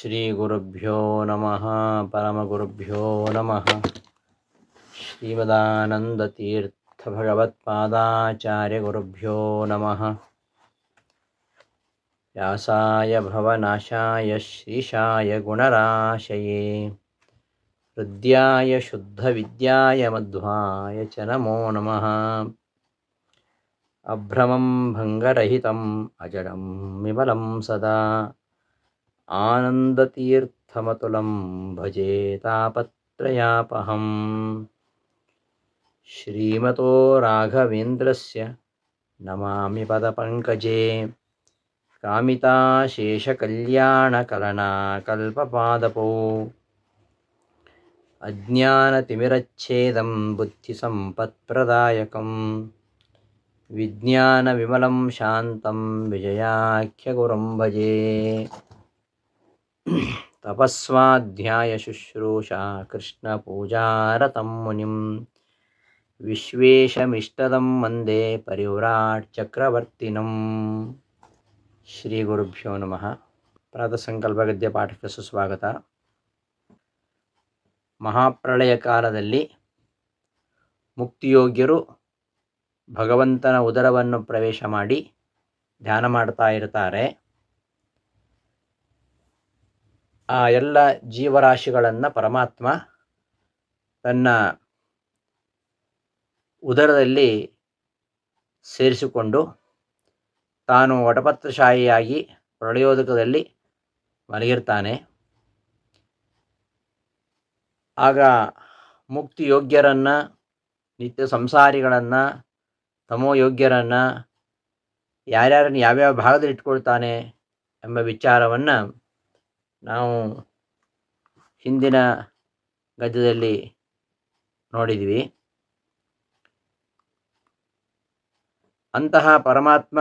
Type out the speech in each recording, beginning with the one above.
ಶ್ರೀಗುರುಭ್ಯೋ ನಮಃ ಪರಮಗುರುಭ್ಯೋ ನಮಃ. ಶ್ರೀಮದಾನಂದತೀರ್ಥಭಗವತ್ಪಾದಾಚಾರ್ಯಗುರುಭ್ಯೋ ನಮಃ. ವ್ಯಾಸಾಯ ಭವನಾಶಾಯ ಶ್ರೀಶಾಯ ಗುಣರಾಶಯೇ ಹೃದ್ಯಾಯ ಶುದ್ಧವಿದ್ಯಾಯ ಮಧ್ವಾಯ ಚ ನಮೋ ನಮಃ. ಅಭ್ರಮಂ ಭಂಗರಹಿತಂ ಅಜಡಂ ವಿಮಲಂ ಸದಾ ಆನಂದತೀರ್ಥಮತುಲಂ ಭಜೆ ತಾಪತ್ರಯಾಪಹಂ. ಶ್ರೀಮತೋ ರಾಘವೇಂದ್ರಸ್ಯ ನಮಾಮಿ ಪದಪಂಕಜೇ ಕಾಮಿತಾಶೇಷಕಲ್ಯಾಣಕಲನಾಕಲ್ಪಪಾದಪೋ ಅಜ್ಞಾನತಿಮಿರಚ್ಛೇದಂ ಬುದ್ಧಿಸಂಪತ್ಪ್ರದಾಯಕಂ ವಿಜ್ಞಾನವಿಮಲಂ ಶಾಂತಂ ವಿಜಯಾಖ್ಯಗುರುಂ ಭಜೆ. ತಪಸ್ವಾಧ್ಯಾಯ ಶುಶ್ರೂಷಾ ಕೃಷ್ಣಪೂಜಾರತಂ ಮುನಿಂ ವಿಶ್ವೇಶಮಿಷ್ಟದಂ ವಂದೇ ಪರಿವ್ರಾಟ್ ಚಕ್ರವರ್ತಿನಂ. ಶ್ರೀ ಗುರುಭ್ಯೋ ನಮಃ. ಪ್ರಾತಃಸಂಕಲ್ಪ ಗದ್ಯ ಪಾಠಕ್ಕೆ ಸುಸ್ವಾಗತ. ಮಹಾಪ್ರಳಯ ಕಾಲದಲ್ಲಿ ಮುಕ್ತಿಯೋಗ್ಯರು ಭಗವಂತನ ಉದರವನ್ನು ಪ್ರವೇಶ ಮಾಡಿ ಧ್ಯಾನ ಮಾಡ್ತಾ ಇರ್ತಾರೆ. ಆ ಎಲ್ಲ ಜೀವರಾಶಿಗಳನ್ನು ಪರಮಾತ್ಮ ತನ್ನ ಉದರದಲ್ಲಿ ಸೇರಿಸಿಕೊಂಡು ತಾನು ವಟಪತ್ರಶಾಹಿಯಾಗಿ ಪ್ರಳಯೋದಕದಲ್ಲಿ ಮಲಗಿರ್ತಾನೆ. ಆಗ ಮುಕ್ತಿಯೋಗ್ಯರನ್ನು, ನಿತ್ಯ ಸಂಸಾರಿಗಳನ್ನು, ತಮೋಯೋಗ್ಯರನ್ನು ಯಾರ್ಯಾರನ್ನು ಯಾವ್ಯಾವ ಭಾಗದಲ್ಲಿ ಇಟ್ಕೊಳ್ತಾನೆ ಎಂಬ ವಿಚಾರವನ್ನು ನಾವು ಹಿಂದಿನ ಗದ್ಯದಲ್ಲಿ ನೋಡಿದ್ವಿ. ಅಂತಹ ಪರಮಾತ್ಮ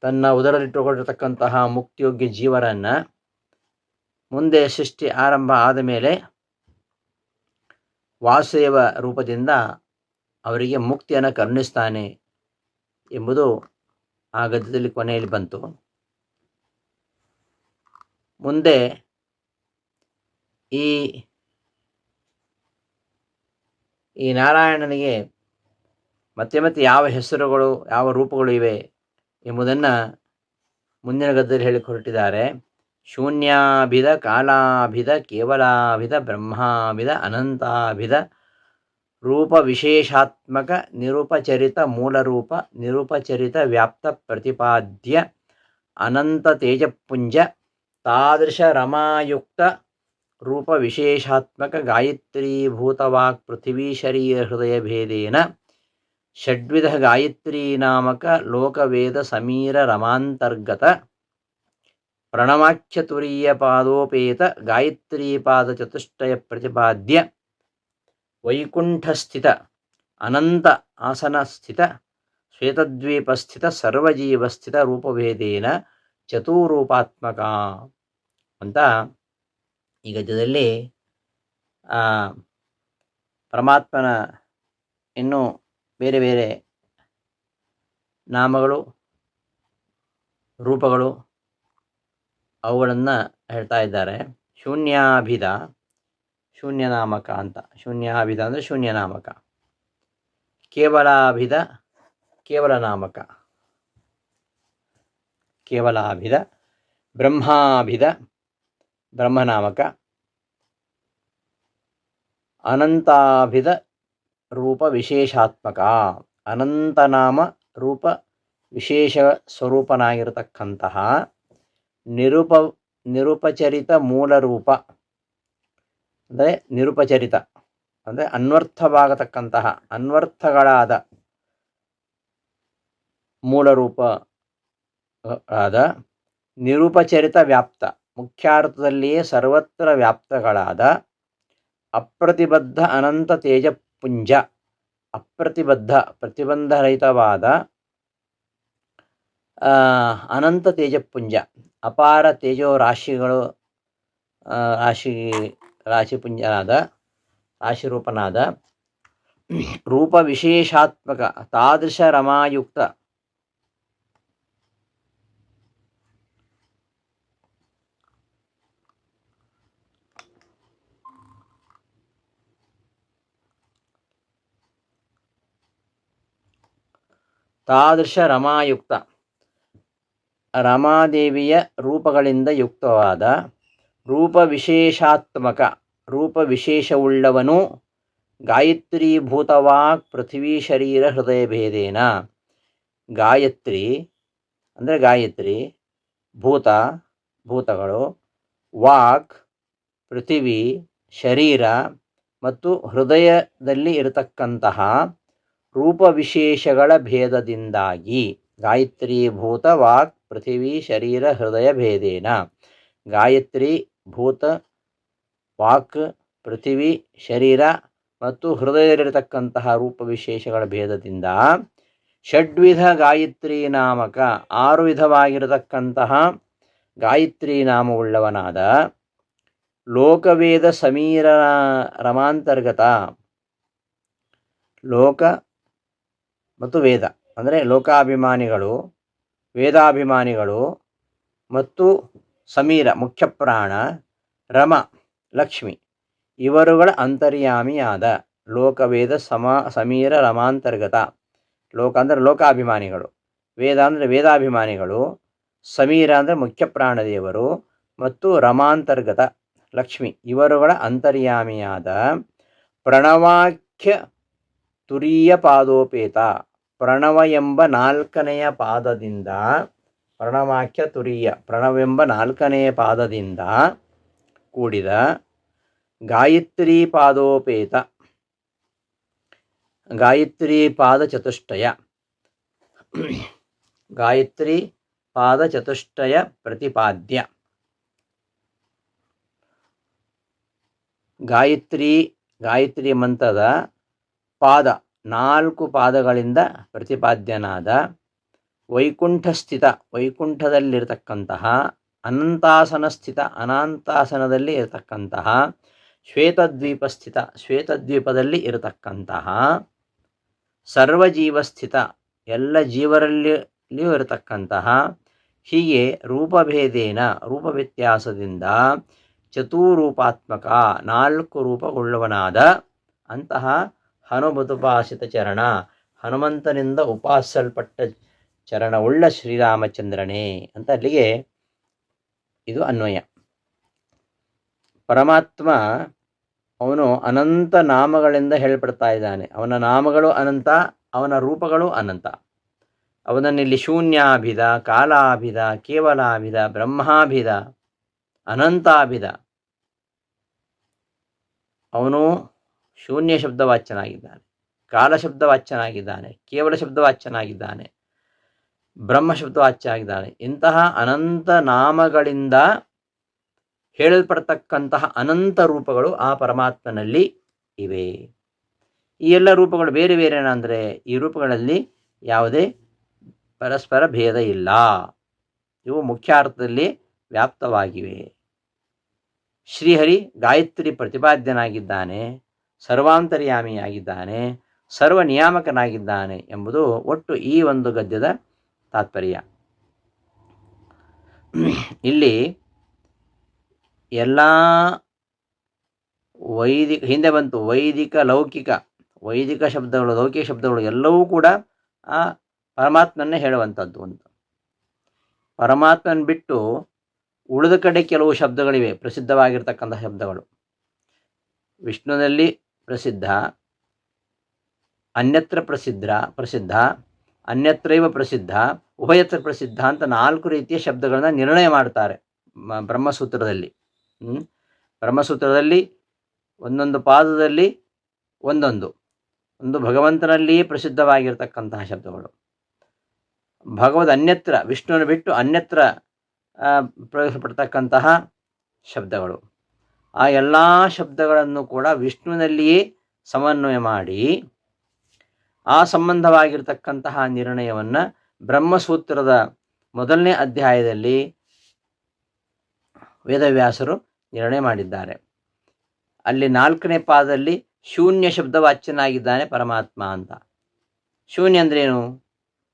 ತನ್ನ ಉದರದಲ್ಲಿಟ್ಟುಕೊಂಡಿರತಕ್ಕಂತಹ ಮುಕ್ತಿಯೋಗ್ಯ ಜೀವರನ್ನು ಮುಂದೆ ಸೃಷ್ಟಿ ಆರಂಭ ಆದ ಮೇಲೆ ವಾಸುದೇವ ರೂಪದಿಂದ ಅವರಿಗೆ ಮುಕ್ತಿಯನ್ನು ಕರುಣಿಸ್ತಾನೆ ಎಂಬುದು ಆ ಗದ್ಯದಲ್ಲಿ ಕೊನೆಯಲ್ಲಿ ಬಂತು. ಮುಂದೆ ಈ ನಾರಾಯಣನಿಗೆ ಮತ್ತೆ ಮತ್ತೆ ಯಾವ ಹೆಸರುಗಳು, ಯಾವ ರೂಪಗಳು ಇವೆ ಎಂಬುದನ್ನು ಮುಂದಿನ ಗದ್ಯದಲ್ಲಿ ಹೇಳಿ ಹೊರಟಿದ್ದಾರೆ. ಶೂನ್ಯಾಭಿಧ, ಕಾಲಾಭಿಧ, ಕೇವಲಾಭಿಧ, ಬ್ರಹ್ಮಾಭಿಧ, ಅನಂತಾಭಿಧ, ರೂಪ ವಿಶೇಷಾತ್ಮಕ, ನಿರುಪಚರಿತ ಮೂಲರೂಪ, ನಿರುಪಚರಿತ ವ್ಯಾಪ್ತ ಪ್ರತಿಪಾದ್ಯ, ಅನಂತ ತೇಜಪುಂಜ, ತಾದೃಶ ರಮಾಯುಕ್ತ, ರೂಪ ವಿಶೇಷಾತ್ಮಕ, ಗಾಯತ್ರೀಭೂತವಾಕ್ ಪೃಥಿವೀ ಶರೀರ ಹೃದಯ ಭೇದೇನ ಷಡ್ವಿಧ ಗಾಯತ್ರೀ ನಾಮಕ ಲೋಕವೇದ ಸಮೀರ ರಮಾಂತರ್ಗತ, ಪ್ರಣಮಾಖ್ಯ ತುರೀಯ ಪಾದೋಪೇತ ಗಾಯತ್ರೀಪಾದ ಚತುಷ್ಟಯ ಪ್ರತಿಪಾದ್ಯ, ವೈಕುಂಠಸ್ಥಿತ ಅನಂತ ಆಸನ ಸ್ಥಿತ ಶ್ವೇತದ್ವೀಪಸ್ಥಿತ ಸರ್ವಜೀವಸ್ಥಿತ ರೂಪಭೇದೇನ ಚತುರೂಪಾತ್ಮಕ ಅಂತ ಈ ಗದ್ಯದಲ್ಲಿ ಪರಮಾತ್ಮನ ಇನ್ನೂ ಬೇರೆ ಬೇರೆ ನಾಮಗಳು, ರೂಪಗಳು ಅವುಗಳನ್ನು ಹೇಳ್ತಾ ಇದ್ದಾರೆ. ಶೂನ್ಯಾಭಿಧ, ಶೂನ್ಯನಾಮಕ ಅಂತ. ಶೂನ್ಯಾಭಿಧ ಅಂದರೆ ಶೂನ್ಯನಾಮಕ. ಕೇವಲಾಭಿಧ, ಕೇವಲನಾಮಕ. ಕೇವಲಾಭಿಧ. ಬ್ರಹ್ಮಾಭಿಧ, ಬ್ರಹ್ಮನಾಮಕ. ಅನಂತಾಭಿಧ, ರೂಪ ವಿಶೇಷಾತ್ಮಕ. ಅನಂತನಾಮ ರೂಪ ವಿಶೇಷ ಸ್ವರೂಪನಾಗಿರತಕ್ಕಂತಹ ನಿರುಪಚರಿತ ಮೂಲರೂಪ ಅಂದರೆ ನಿರುಪಚರಿತ ಅಂದರೆ ಅನ್ವರ್ಥವಾಗತಕ್ಕಂತಹ ಅನ್ವರ್ಥಗಳಾದ ಮೂಲರೂಪಗಳಾದ, ನಿರುಪಚರಿತ ವ್ಯಾಪ್ತ ಮುಖ್ಯಾರ್ಥದಲ್ಲಿಯೇ ಸರ್ವತ್ರ ವ್ಯಾಪ್ತಗಳಾದ, ಅಪ್ರತಿಬದ್ಧ ಅನಂತ ತೇಜಪುಂಜ, ಅಪ್ರತಿಬದ್ಧ ಪ್ರತಿಬಂಧರಹಿತವಾದ ಅನಂತ ತೇಜಪುಂಜ, ಅಪಾರ ತೇಜೋ ರಾಶಿಗಳು, ರಾಶಿಪುಂಜನಾದ, ರಾಶಿರೂಪನಾದ, ರೂಪ ವಿಶೇಷಾತ್ಮಕ, ತಾದೃಶ ರಮಾಯುಕ್ತ, ತಾದೃಶ ರಮಾಯುಕ್ತ, ರಮಾದೇವಿಯ ರೂಪಗಳಿಂದ ಯುಕ್ತವಾದ ರೂಪವಿಶೇಷಾತ್ಮಕ, ರೂಪವಿಶೇಷವುಳ್ಳವನು ಗಾಯತ್ರೀಭೂತವಾಕ್ ಪೃಥ್ವೀ ಶರೀರ ಹೃದಯ ಭೇದೇನ. ಗಾಯತ್ರಿ ಅಂದರೆ ಗಾಯತ್ರಿ, ಭೂತ ಭೂತಗಳು, ವಾಕ್ ಪೃಥಿವಿ ಶರೀರ ಮತ್ತು ಹೃದಯದಲ್ಲಿ ಇರತಕ್ಕಂತಹ ರೂಪವಿಶೇಷಗಳ ಭೇದದಿಂದಾಗಿ. ಗಾಯತ್ರಿ ಭೂತ ವಾಕ್ ಪೃಥಿವಿ ಶರೀರ ಹೃದಯ ಭೇದೇನ. ಗಾಯತ್ರಿ ಭೂತ ವಾಕ್ ಪೃಥಿವಿ ಶರೀರ ಮತ್ತು ಹೃದಯದಲ್ಲಿರತಕ್ಕಂತಹ ರೂಪವಿಶೇಷಗಳ ಭೇದದಿಂದ ಷಡ್ವಿಧ ಗಾಯತ್ರಿ ನಾಮಕ, 6 ವಿಧವಾಗಿರತಕ್ಕಂತಹ ಗಾಯತ್ರಿ ನಾಮವುಳ್ಳವನಾದ ಲೋಕವೇದ ಸಮೀರ ರಮಾಂತರ್ಗತ, ಲೋಕ ಮತ್ತು ವೇದ ಅಂದರೆ ಲೋಕಾಭಿಮಾನಿಗಳು, ವೇದಾಭಿಮಾನಿಗಳು ಮತ್ತು ಸಮೀರ ಮುಖ್ಯಪ್ರಾಣ, ರಮ ಲಕ್ಷ್ಮಿ ಇವರುಗಳ ಅಂತರ್ಯಾಮಿಯಾದ ಲೋಕವೇದ ಸಮೀರ ರಮಾಂತರ್ಗತ. ಲೋಕ ಅಂದರೆ ಲೋಕಾಭಿಮಾನಿಗಳು, ವೇದ ಅಂದರೆ ವೇದಾಭಿಮಾನಿಗಳು, ಸಮೀರ ಅಂದರೆ ಮುಖ್ಯಪ್ರಾಣದೇವರು ಮತ್ತು ರಮಾಂತರ್ಗತ ಲಕ್ಷ್ಮಿ ಇವರುಗಳ ಅಂತರ್ಯಾಮಿಯಾದ ಪ್ರಣವಾಖ್ಯ ತುರೀಯ ಪಾದೋಪೇತ. ಪ್ರಣವ ಎಂಬ 4ನೆಯ ಪಾದದಿಂದ, ಪ್ರಣವಾಖ್ಯ ತುರೀಯ ಪ್ರಣವೆಂಬ 4ನೆಯ ಪಾದದಿಂದ ಕೂಡಿದ ಗಾಯತ್ರಿ ಪಾದೋಪೇತ, ಗಾಯತ್ರಿ ಪಾದ ಚತುಷ್ಟಯ, ಗಾಯತ್ರಿ ಪಾದ ಚತುಷ್ಟಯ ಪ್ರತಿಪಾದ್ಯ. ಗಾಯತ್ರಿ ಮಂತ್ರದ ಪಾದ 4 ಪಾದಗಳಿಂದ ಪ್ರತಿಪಾದ್ಯನಾದ ವೈಕುಂಠಸ್ಥಿತ, ವೈಕುಂಠದಲ್ಲಿರತಕ್ಕಂತಹ, ಅನಂತಾಸನ ಸ್ಥಿತ, ಅನಂತಾಸನದಲ್ಲಿ ಇರತಕ್ಕಂತಹ, ಶ್ವೇತದ್ವೀಪ ಸ್ಥಿತ, ಶ್ವೇತದ್ವೀಪದಲ್ಲಿ ಇರತಕ್ಕಂತಹ, ಸರ್ವಜೀವಸ್ಥಿತ, ಎಲ್ಲ ಜೀವರಲ್ಲಿಯೂ ಇರತಕ್ಕಂತಹ, ಹೀಗೆ ರೂಪಭೇದೇನ ರೂಪವ್ಯತ್ಯಾಸದಿಂದ ಚತುರೂಪಾತ್ಮಕ 4 ರೂಪವುಳ್ಳವನಾದ ಅಂತಹ ಹನುಮದುಪಾಸಿತ ಚರಣ, ಹನುಮಂತನಿಂದ ಉಪಾಸಿಸಲ್ಪಟ್ಟ ಚರಣವುಳ್ಳ ಶ್ರೀರಾಮಚಂದ್ರನೇ ಅಂತ ಅಲ್ಲಿಗೆ ಇದು ಅನ್ವಯ. ಪರಮಾತ್ಮ ಅವನು ಅನಂತ ನಾಮಗಳಿಂದ ಹೇಳಲ್ಪಡ್ತಾ ಇದ್ದಾನೆ. ಅವನ ನಾಮಗಳು ಅನಂತ, ಅವನ ರೂಪಗಳು ಅನಂತ. ಅವನನ್ನಿಲ್ಲಿ ಶೂನ್ಯಾಭಿಧ, ಕಾಲಾಭಿಧ, ಕೇವಲಾಭಿಧ, ಬ್ರಹ್ಮಾಭಿಧ, ಅನಂತಾಭಿಧ. ಅವನು ಶೂನ್ಯ ಶಬ್ದವಾಚ್ಯನಾಗಿದ್ದಾನೆ, ಕಾಲ ಶಬ್ದವಾಚ್ಯನಾಗಿದ್ದಾನೆ, ಕೇವಲ ಶಬ್ದವಾಚ್ಯನಾಗಿದ್ದಾನೆ, ಬ್ರಹ್ಮ ಶಬ್ದವಾಚ್ಯನಾಗಿದ್ದಾನೆ. ಇಂತಹ ಅನಂತ ನಾಮಗಳಿಂದ ಹೇಳಲ್ಪಡ್ತಕ್ಕಂತಹ ಅನಂತ ರೂಪಗಳು ಆ ಪರಮಾತ್ಮನಲ್ಲಿ ಇವೆ. ಈ ಎಲ್ಲ ರೂಪಗಳು ಬೇರೆ ಬೇರೆನ ಅಂದರೆ ಈ ರೂಪಗಳಲ್ಲಿ ಯಾವುದೇ ಪರಸ್ಪರ ಭೇದ ಇಲ್ಲ. ಇವು ಮುಖ್ಯಾರ್ಥದಲ್ಲಿ ವ್ಯಾಪ್ತವಾಗಿವೆ. ಶ್ರೀಹರಿ ಗಾಯತ್ರಿ ಪ್ರತಿಪಾದ್ಯನಾಗಿದ್ದಾನೆ, ಸರ್ವಾಂತರ್ಯಾಮಿಯಾಗಿದ್ದಾನೆ, ಸರ್ವ ನಿಯಾಮಕನಾಗಿದ್ದಾನೆ ಎಂಬುದು ಒಟ್ಟು ಈ ಒಂದು ಗದ್ಯದ ತಾತ್ಪರ್ಯ. ಇಲ್ಲಿ ಎಲ್ಲ ಹಿಂದೆ ಬಂತು ವೈದಿಕ ವೈದಿಕ ಶಬ್ದಗಳು, ಲೌಕಿಕ ಶಬ್ದಗಳು ಎಲ್ಲವೂ ಕೂಡ ಆ ಪರಮಾತ್ಮನ್ನೇ ಹೇಳುವಂಥದ್ದು ಅಂತ. ಪರಮಾತ್ಮನ ಬಿಟ್ಟು ಉಳಿದ ಕಡೆ ಕೆಲವು ಶಬ್ದಗಳಿವೆ, ಪ್ರಸಿದ್ಧವಾಗಿರ್ತಕ್ಕಂಥ ಶಬ್ದಗಳು. ವಿಷ್ಣುನಲ್ಲಿ ಪ್ರಸಿದ್ಧ, ಅನ್ಯತ್ರ ಪ್ರಸಿದ್ಧ, ಅನ್ಯತ್ರೈವ ಪ್ರಸಿದ್ಧ, ಉಭಯತ್ರ ಪ್ರಸಿದ್ಧ ಅಂತ 4 ರೀತಿಯ ಶಬ್ದಗಳನ್ನ ನಿರ್ಣಯ ಮಾಡ್ತಾರೆ ಬ್ರಹ್ಮಸೂತ್ರದಲ್ಲಿ. ಬ್ರಹ್ಮಸೂತ್ರದಲ್ಲಿ ಒಂದೊಂದು ಪಾದದಲ್ಲಿ ಒಂದು ಭಗವಂತನಲ್ಲಿಯೇ ಪ್ರಸಿದ್ಧವಾಗಿರ್ತಕ್ಕಂತಹ ಶಬ್ದಗಳು. ಭಗವದ್ ಅನ್ಯತ್ರ, ವಿಷ್ಣುವನ್ನು ಬಿಟ್ಟು ಅನ್ಯತ್ರ ಪ್ರಯೋಗಿಸಲ್ಪಡ್ತಕ್ಕಂತಹ ಶಬ್ದಗಳು. ಆ ಎಲ್ಲ ಶಬ್ದಗಳನ್ನು ಕೂಡ ವಿಷ್ಣುವಿನಲ್ಲಿಯೇ ಸಮನ್ವಯ ಮಾಡಿ ಆ ಸಂಬಂಧವಾಗಿರ್ತಕ್ಕಂತಹ ನಿರ್ಣಯವನ್ನು ಬ್ರಹ್ಮಸೂತ್ರದ 1ನೇ ಅಧ್ಯಾಯದಲ್ಲಿ ವೇದವ್ಯಾಸರು ನಿರ್ಣಯ ಮಾಡಿದ್ದಾರೆ. ಅಲ್ಲಿ 4ನೇ ಪಾದದಲ್ಲಿ ಶೂನ್ಯ ಶಬ್ದವಾಚ್ಯನಾಗಿದ್ದಾನೆ ಪರಮಾತ್ಮ ಅಂತ. ಶೂನ್ಯ ಅಂದ್ರೇನು?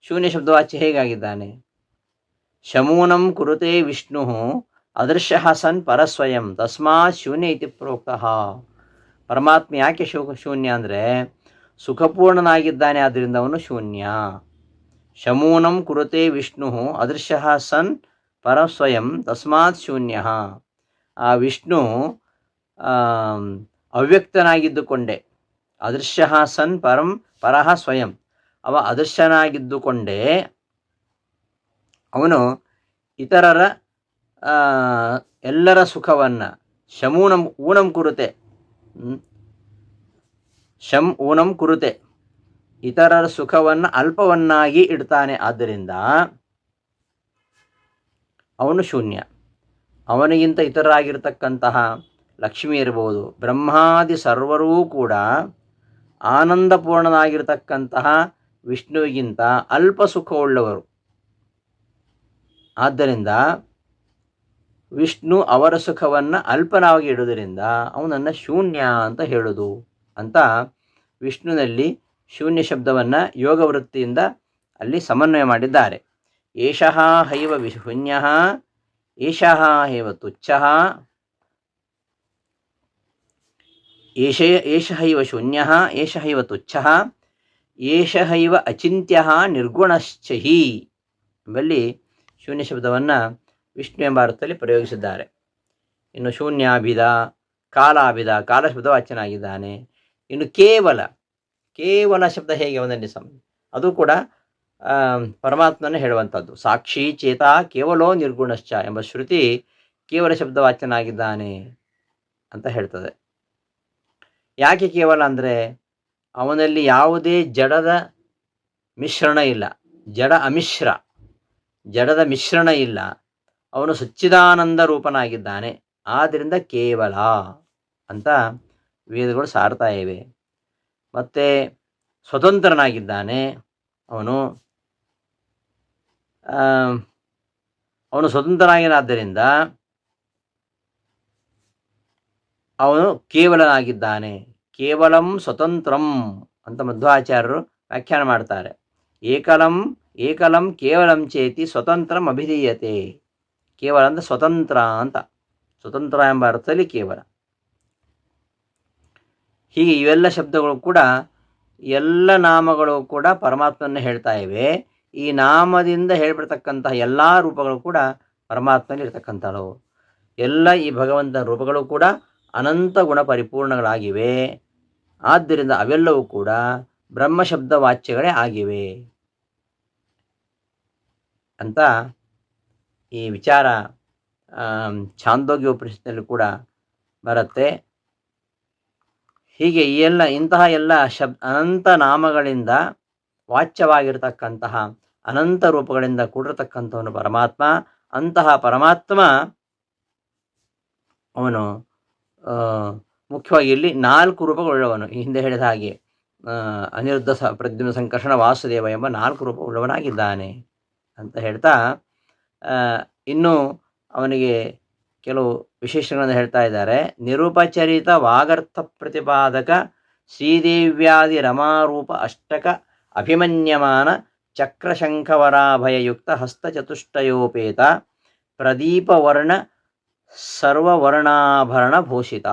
ಶೂನ್ಯ ಶಬ್ದವಾಚ್ಯ ಹೇಗಾಗಿದ್ದಾನೆ? ಶಮೂನಂ ಕುರುತೆ ವಿಷ್ಣು ಅದೃಶ್ಯ ಸನ್ ಪರಸ್ವಯಂ ತಸ್ಮಾತ್ ಶೂನ್ಯ ಇತಿ ಪ್ರೋಕ್ತಃ. ಪರಮಾತ್ಮ ಯಾಕೆ ಶೂನ್ಯ ಅಂದರೆ ಸುಖಪೂರ್ಣನಾಗಿದ್ದಾನೆ, ಆದ್ದರಿಂದ ಅವನು ಶೂನ್ಯ. ಶಮೂನಂ ಕುರುತೆ ವಿಷ್ಣು ಅದೃಶ್ಯ ಸನ್ ಪರಸ್ವಯಂ ತಸ್ಮಾತ್ ಶೂನ್ಯ. ಆ ವಿಷ್ಣು ಅವ್ಯಕ್ತನಾಗಿದ್ದುಕೊಂಡೇ, ಅದೃಶ್ಯ ಸನ್ ಪರಃ ಸ್ವಯಂ, ಅವ ಅದೃಶ್ಯನಾಗಿದ್ದುಕೊಂಡೇ ಅವನು ಇತರರ ಎಲ್ಲರ ಸುಖವನ್ನು ಊನಂ ಕುರುತೆ ಊನಂ ಕುರುತೆ ಇತರರ ಸುಖವನ್ನು ಅಲ್ಪವನ್ನಾಗಿ ಇಡ್ತಾನೆ. ಆದ್ದರಿಂದ ಅವನು ಶೂನ್ಯ. ಅವನಿಗಿಂತ ಇತರರಾಗಿರ್ತಕ್ಕಂತಹ ಲಕ್ಷ್ಮಿ ಇರ್ಬೋದು, ಬ್ರಹ್ಮಾದಿ ಸರ್ವರೂ ಕೂಡ ಆನಂದಪೂರ್ಣನಾಗಿರ್ತಕ್ಕಂತಹ ವಿಷ್ಣುವಿಗಿಂತ ಅಲ್ಪ ಸುಖವುಳ್ಳವರು. ಆದ್ದರಿಂದ ವಿಷ್ಣು ಅವರ ಸುಖವನ್ನು ಅಲ್ಪನಾಗಿ ಇಡುವುದರಿಂದ ಅವನನ್ನು ಶೂನ್ಯ ಅಂತ ಹೇಳೋದು ಅಂತ ವಿಷ್ಣುನಲ್ಲಿ ಶೂನ್ಯ ಶಬ್ದವನ್ನು ಯೋಗ ವೃತ್ತಿಯಿಂದ ಅಲ್ಲಿ ಸಮನ್ವಯ ಮಾಡಿದ್ದಾರೆ. ಏಷಃ ಹೈವ ಶೂನ್ಯಃ, ಏಷಃ ಹೈವ ತುಚ್ಛಃ, ಏಷ ಹೈವ ಶೂನ್ಯಃ, ಏಷ ಹೈವ ತುಚ್ಛಃ, ಏಷ ಹೈವ ಅಚಿಂತ್ಯಃ ನಿರ್ಗುಣಶ್ಚ ಹಿ ಎಂಬಲ್ಲಿ ಶೂನ್ಯ ಶಬ್ದವನ್ನು ವಿಷ್ಣು ಎಂಬ ಅರ್ಥದಲ್ಲಿ ಪ್ರಯೋಗಿಸಿದ್ದಾರೆ. ಇನ್ನು ಶೂನ್ಯಾಭಿದ, ಕಾಲಾಭಿದ, ಕಾಲ ಶಬ್ದ ವಾಚ್ಯನಾಗಿದ್ದಾನೆ. ಇನ್ನು ಕೇವಲ ಶಬ್ದ ಹೇಗೆ ಒಂದಲ್ಲಿ ಅದು ಕೂಡ ಪರಮಾತ್ಮನೇ ಹೇಳುವಂಥದ್ದು. ಸಾಕ್ಷಿ ಚೇತ ಕೇವಲೋ ನಿರ್ಗುಣಶ್ಚ ಎಂಬ ಶ್ರುತಿ ಕೇವಲ ಶಬ್ದ ವಾಚ್ಯನಾಗಿದ್ದಾನೆ ಅಂತ ಹೇಳ್ತದೆ. ಯಾಕೆ ಕೇವಲ ಅಂದರೆ ಅವನಲ್ಲಿ ಯಾವುದೇ ಜಡದ ಮಿಶ್ರಣ ಇಲ್ಲ, ಜಡದ ಮಿಶ್ರಣ ಇಲ್ಲ. ಅವನು ಸಚ್ಚಿದಾನಂದ ರೂಪನಾಗಿದ್ದಾನೆ. ಆದ್ದರಿಂದ ಕೇವಲ ಅಂತ ವೇದಗಳು ಸಾರ್ತಾ ಇವೆ. ಮತ್ತು ಸ್ವತಂತ್ರನಾಗಿದ್ದಾನೆ. ಅವನು ಸ್ವತಂತ್ರನಾಗಿದ್ದರಿಂದ ಅವನು ಕೇವಲನಾಗಿದ್ದಾನೆ. ಕೇವಲಂ ಸ್ವತಂತ್ರಂ ಅಂತ ಮಧ್ವಾಚಾರ್ಯರು ವ್ಯಾಖ್ಯಾನ ಮಾಡ್ತಾರೆ. ಏಕಲಂ ಕೇವಲಂ ಚೇತಿ ಸ್ವತಂತ್ರಂ ಅಭಿಧೀಯತೆ. ಕೇವಲ ಅಂದರೆ ಸ್ವತಂತ್ರ ಅಂತ, ಸ್ವತಂತ್ರ ಎಂಬ ಅರ್ಥದಲ್ಲಿ ಕೇವಲ. ಹೀಗೆ ಇವೆಲ್ಲ ಶಬ್ದಗಳು ಕೂಡ, ಎಲ್ಲ ನಾಮಗಳು ಕೂಡ ಪರಮಾತ್ಮನ ಹೇಳ್ತಾ ಇವೆ. ಈ ನಾಮದಿಂದ ಹೇಳ್ಬಿಡ್ತಕ್ಕಂತಹ ಎಲ್ಲ ರೂಪಗಳು ಕೂಡ ಪರಮಾತ್ಮನಲ್ಲಿ ಇರ್ತಕ್ಕಂಥವು. ಎಲ್ಲ ಈ ಭಗವಂತನ ರೂಪಗಳು ಕೂಡ ಅನಂತ ಗುಣ ಪರಿಪೂರ್ಣಗಳಾಗಿವೆ. ಆದ್ದರಿಂದ ಅವೆಲ್ಲವೂ ಕೂಡ ಬ್ರಹ್ಮಶಬ್ದ ವಾಚ್ಯಗಳೇ ಆಗಿವೆ ಅಂತ ಈ ವಿಚಾರ ಛಾಂದೋಗ್ಯ ಉಪನಿಷತ್ತಿನಲ್ಲಿ ಕೂಡ ಬರುತ್ತೆ. ಹೀಗೆ ಇಂತಹ ಎಲ್ಲ ಅನಂತ ನಾಮಗಳಿಂದ ವಾಚ್ಯವಾಗಿರ್ತಕ್ಕಂತಹ ಅನಂತ ರೂಪಗಳಿಂದ ಕೂಡಿರತಕ್ಕಂಥವನು ಪರಮಾತ್ಮ. ಅಂತಹ ಪರಮಾತ್ಮ ಅವನು ಮುಖ್ಯವಾಗಿ ಇಲ್ಲಿ 4 ರೂಪಗಳುಳ್ಳವನು. ಈ ಹಿಂದೆ ಹೇಳಿದ ಹಾಗೆ ಅನಿರುದ್ಧ, ಪ್ರದ್ಯುಮ್ನ, ಸಂಕರ್ಷಣ, ವಾಸುದೇವ ಎಂಬ 4 ರೂಪವುಳ್ಳವನಾಗಿದ್ದಾನೆ ಅಂತ ಹೇಳ್ತಾ ಇನ್ನು ಅವನಿಗೆ ಕೆಲವು ವಿಶೇಷಗಳನ್ನು ಹೇಳ್ತಾ ಇದ್ದಾರೆ. ನಿರುಪಚರಿತ ವಾಗರ್ಥ ಪ್ರತಿಪಾದಕ ಶ್ರೀದೇವ್ಯಾದಿ ರಮಾರೂಪ ಅಷ್ಟಕ ಅಭಿಮನ್ಯಮಾನ ಚಕ್ರಶಂಖವರಾಭಯಯುಕ್ತ ಹಸ್ತಚತುಷ್ಟಯೋಪೇತ ಪ್ರದೀಪವರ್ಣ ಸರ್ವವರ್ಣಾಭರಣ ಭೂಷಿತ.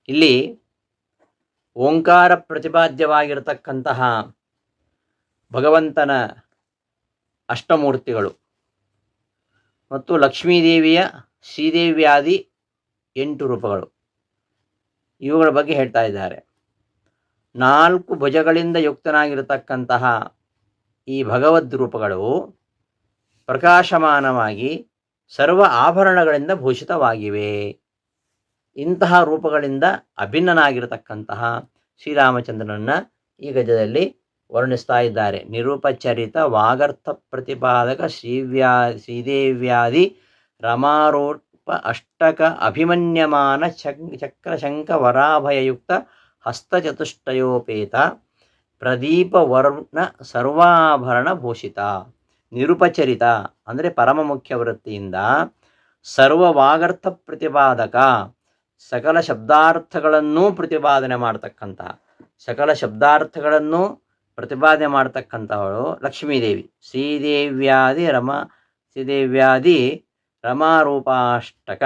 ಇಲ್ಲಿ ಓಂಕಾರ ಪ್ರತಿಪಾದ್ಯವಾಗಿರತಕ್ಕಂತಹ ಭಗವಂತನ ಅಷ್ಟಮೂರ್ತಿಗಳು ಮತ್ತು ಲಕ್ಷ್ಮೀದೇವಿಯ ಶ್ರೀದೇವ್ಯಾದಿ 8 ರೂಪಗಳು, ಇವುಗಳ ಬಗ್ಗೆ ಹೇಳ್ತಾ ಇದ್ದಾರೆ. 4 ಭುಜಗಳಿಂದ ಯುಕ್ತನಾಗಿರತಕ್ಕಂತಹ ಈ ಭಗವದ್ ರೂಪಗಳು ಪ್ರಕಾಶಮಾನವಾಗಿ ಸರ್ವ ಆಭರಣಗಳಿಂದ ಭೂಷಿತವಾಗಿವೆ. ಇಂತಹ ರೂಪಗಳಿಂದ ಅಭಿನ್ನನಾಗಿರತಕ್ಕಂತಹ ಶ್ರೀರಾಮಚಂದ್ರನನ್ನು ಈ ಗದ್ಯದಲ್ಲಿ ವರ್ಣಿಸ್ತಾ ಇದ್ದಾರೆ. ನಿರುಪಚರಿತ ವಾಗರ್ಥ ಪ್ರತಿಪಾದಕ ಶ್ರೀದೇವ್ಯಾದಿ ರಮಾರೂಪ ಅಷ್ಟಕ ಅಭಿಮನ್ಯಮಾನ ಚಕ್ರಶಂಖ ವರಾಭಯಯುಕ್ತ ಹಸ್ತಚತುಷ್ಟಯೋಪೇತ ಪ್ರದೀಪವರ್ಣ ಸರ್ವಾಭರಣ ಭೂಷಿತ. ನಿರುಪಚರಿತ ಅಂದರೆ ಪರಮ ಮುಖ್ಯ ವೃತ್ತಿಯಿಂದ ಸರ್ವವಾಗರ್ಥ ಪ್ರತಿಪಾದಕ, ಸಕಲ ಶಬ್ದಾರ್ಥಗಳನ್ನೂ ಪ್ರತಿಪಾದನೆ ಮಾಡ್ತಕ್ಕಂತಹ, ಸಕಲ ಶಬ್ದಾರ್ಥಗಳನ್ನು ಪ್ರತಿಪಾದನೆ ಮಾಡ್ತಕ್ಕಂಥವಳು ಲಕ್ಷ್ಮೀದೇವಿ. ಶ್ರೀದೇವ್ಯಾದಿ ರಮಾರೂಪಾಷ್ಟಕ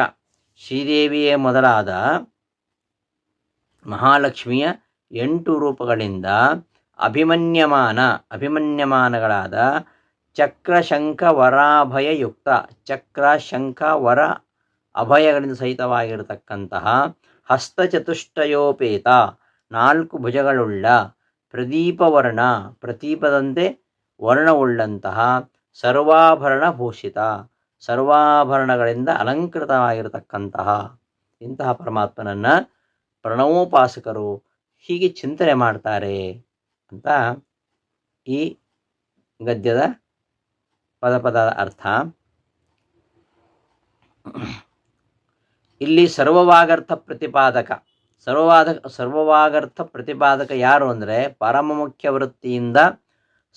ಶ್ರೀದೇವಿಯೇ ಮೊದಲಾದ ಮಹಾಲಕ್ಷ್ಮಿಯ 8 ರೂಪಗಳಿಂದ ಅಭಿಮನ್ಯಮಾನಗಳಾದ ಚಕ್ರ ಶಂಖ ವರಾಭಯಯುಕ್ತ, ಚಕ್ರ ಶಂಖ ವರ ಅಭಯಗಳಿಂದ ಸಹಿತವಾಗಿರತಕ್ಕಂತಹ ಹಸ್ತಚತುಷ್ಟಯೋಪೇತ 4 ಭುಜಗಳುಳ್ಳ ಪ್ರದೀಪವರ್ಣ, ಪ್ರದೀಪದಂತೆ ವರ್ಣವುಳ್ಳಂತಹ ಸರ್ವಾಭರಣ ಭೂಷಿತ, ಸರ್ವಾಭರಣಗಳಿಂದ ಅಲಂಕೃತವಾಗಿರತಕ್ಕಂತಹ ಇಂತಹ ಪರಮಾತ್ಮನನ್ನು ಪ್ರಣವೋಪಾಸಕರು ಹೀಗೆ ಚಿಂತನೆ ಮಾಡ್ತಾರೆ ಅಂತ ಈ ಗದ್ಯದ ಪದದ ಅರ್ಥ. ಇಲ್ಲಿ ಸರ್ವವಾಗರ್ಥ ಪ್ರತಿಪಾದಕ ಯಾರು ಅಂದರೆ ಪರಮ ಮುಖ್ಯ ವೃತ್ತಿಯಿಂದ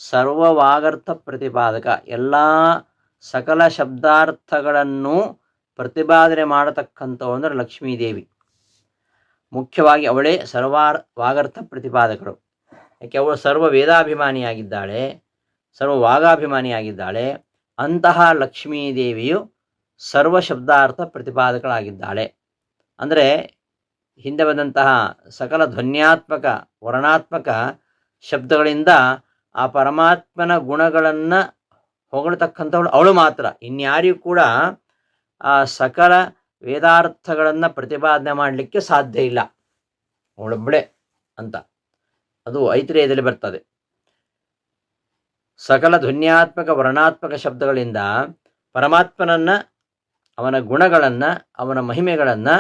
ಸರ್ವವಾಗರ್ಥ ಪ್ರತಿಪಾದಕ, ಎಲ್ಲ ಸಕಲ ಶಬ್ದಾರ್ಥಗಳನ್ನು ಪ್ರತಿಪಾದನೆ ಮಾಡತಕ್ಕಂಥವು ಅಂದರೆ ಲಕ್ಷ್ಮೀದೇವಿ. ಮುಖ್ಯವಾಗಿ ಅವಳೇ ವಾಗರ್ಥ ಪ್ರತಿಪಾದಕರು. ಯಾಕೆ ಅವಳು ಸರ್ವ ವೇದಾಭಿಮಾನಿಯಾಗಿದ್ದಾಳೆ, ಸರ್ವ ವಾಗಾಭಿಮಾನಿಯಾಗಿದ್ದಾಳೆ. ಅಂತಹ ಲಕ್ಷ್ಮೀದೇವಿಯು ಸರ್ವ ಶಬ್ದಾರ್ಥ ಪ್ರತಿಪಾದಕಳಾಗಿದ್ದಾಳೆ. ಅಂದರೆ ಹಿಂದೆ ಬಂದಂತಹ ಸಕಲ ಧ್ವನ್ಯಾತ್ಮಕ ವರ್ಣಾತ್ಮಕ ಶಬ್ದಗಳಿಂದ ಆ ಪರಮಾತ್ಮನ ಗುಣಗಳನ್ನು ಹೊಗಳತಕ್ಕಂಥವಳು ಅವಳು ಮಾತ್ರ. ಇನ್ಯಾರಿಗೂ ಕೂಡ ಆ ಸಕಲ ವೇದಾರ್ಥಗಳನ್ನು ಪ್ರತಿಪಾದನೆ ಮಾಡಲಿಕ್ಕೆ ಸಾಧ್ಯ ಇಲ್ಲ, ಅವಳೊಬ್ಬಳೆ ಅಂತ. ಅದು ಐತಿರೇಯದಲ್ಲಿ ಬರ್ತದೆ. ಸಕಲ ಧ್ವನ್ಯಾತ್ಮಕ ವರ್ಣಾತ್ಮಕ ಶಬ್ದಗಳಿಂದ ಪರಮಾತ್ಮನನ್ನು, ಅವನ ಗುಣಗಳನ್ನು, ಅವನ ಮಹಿಮೆಗಳನ್ನು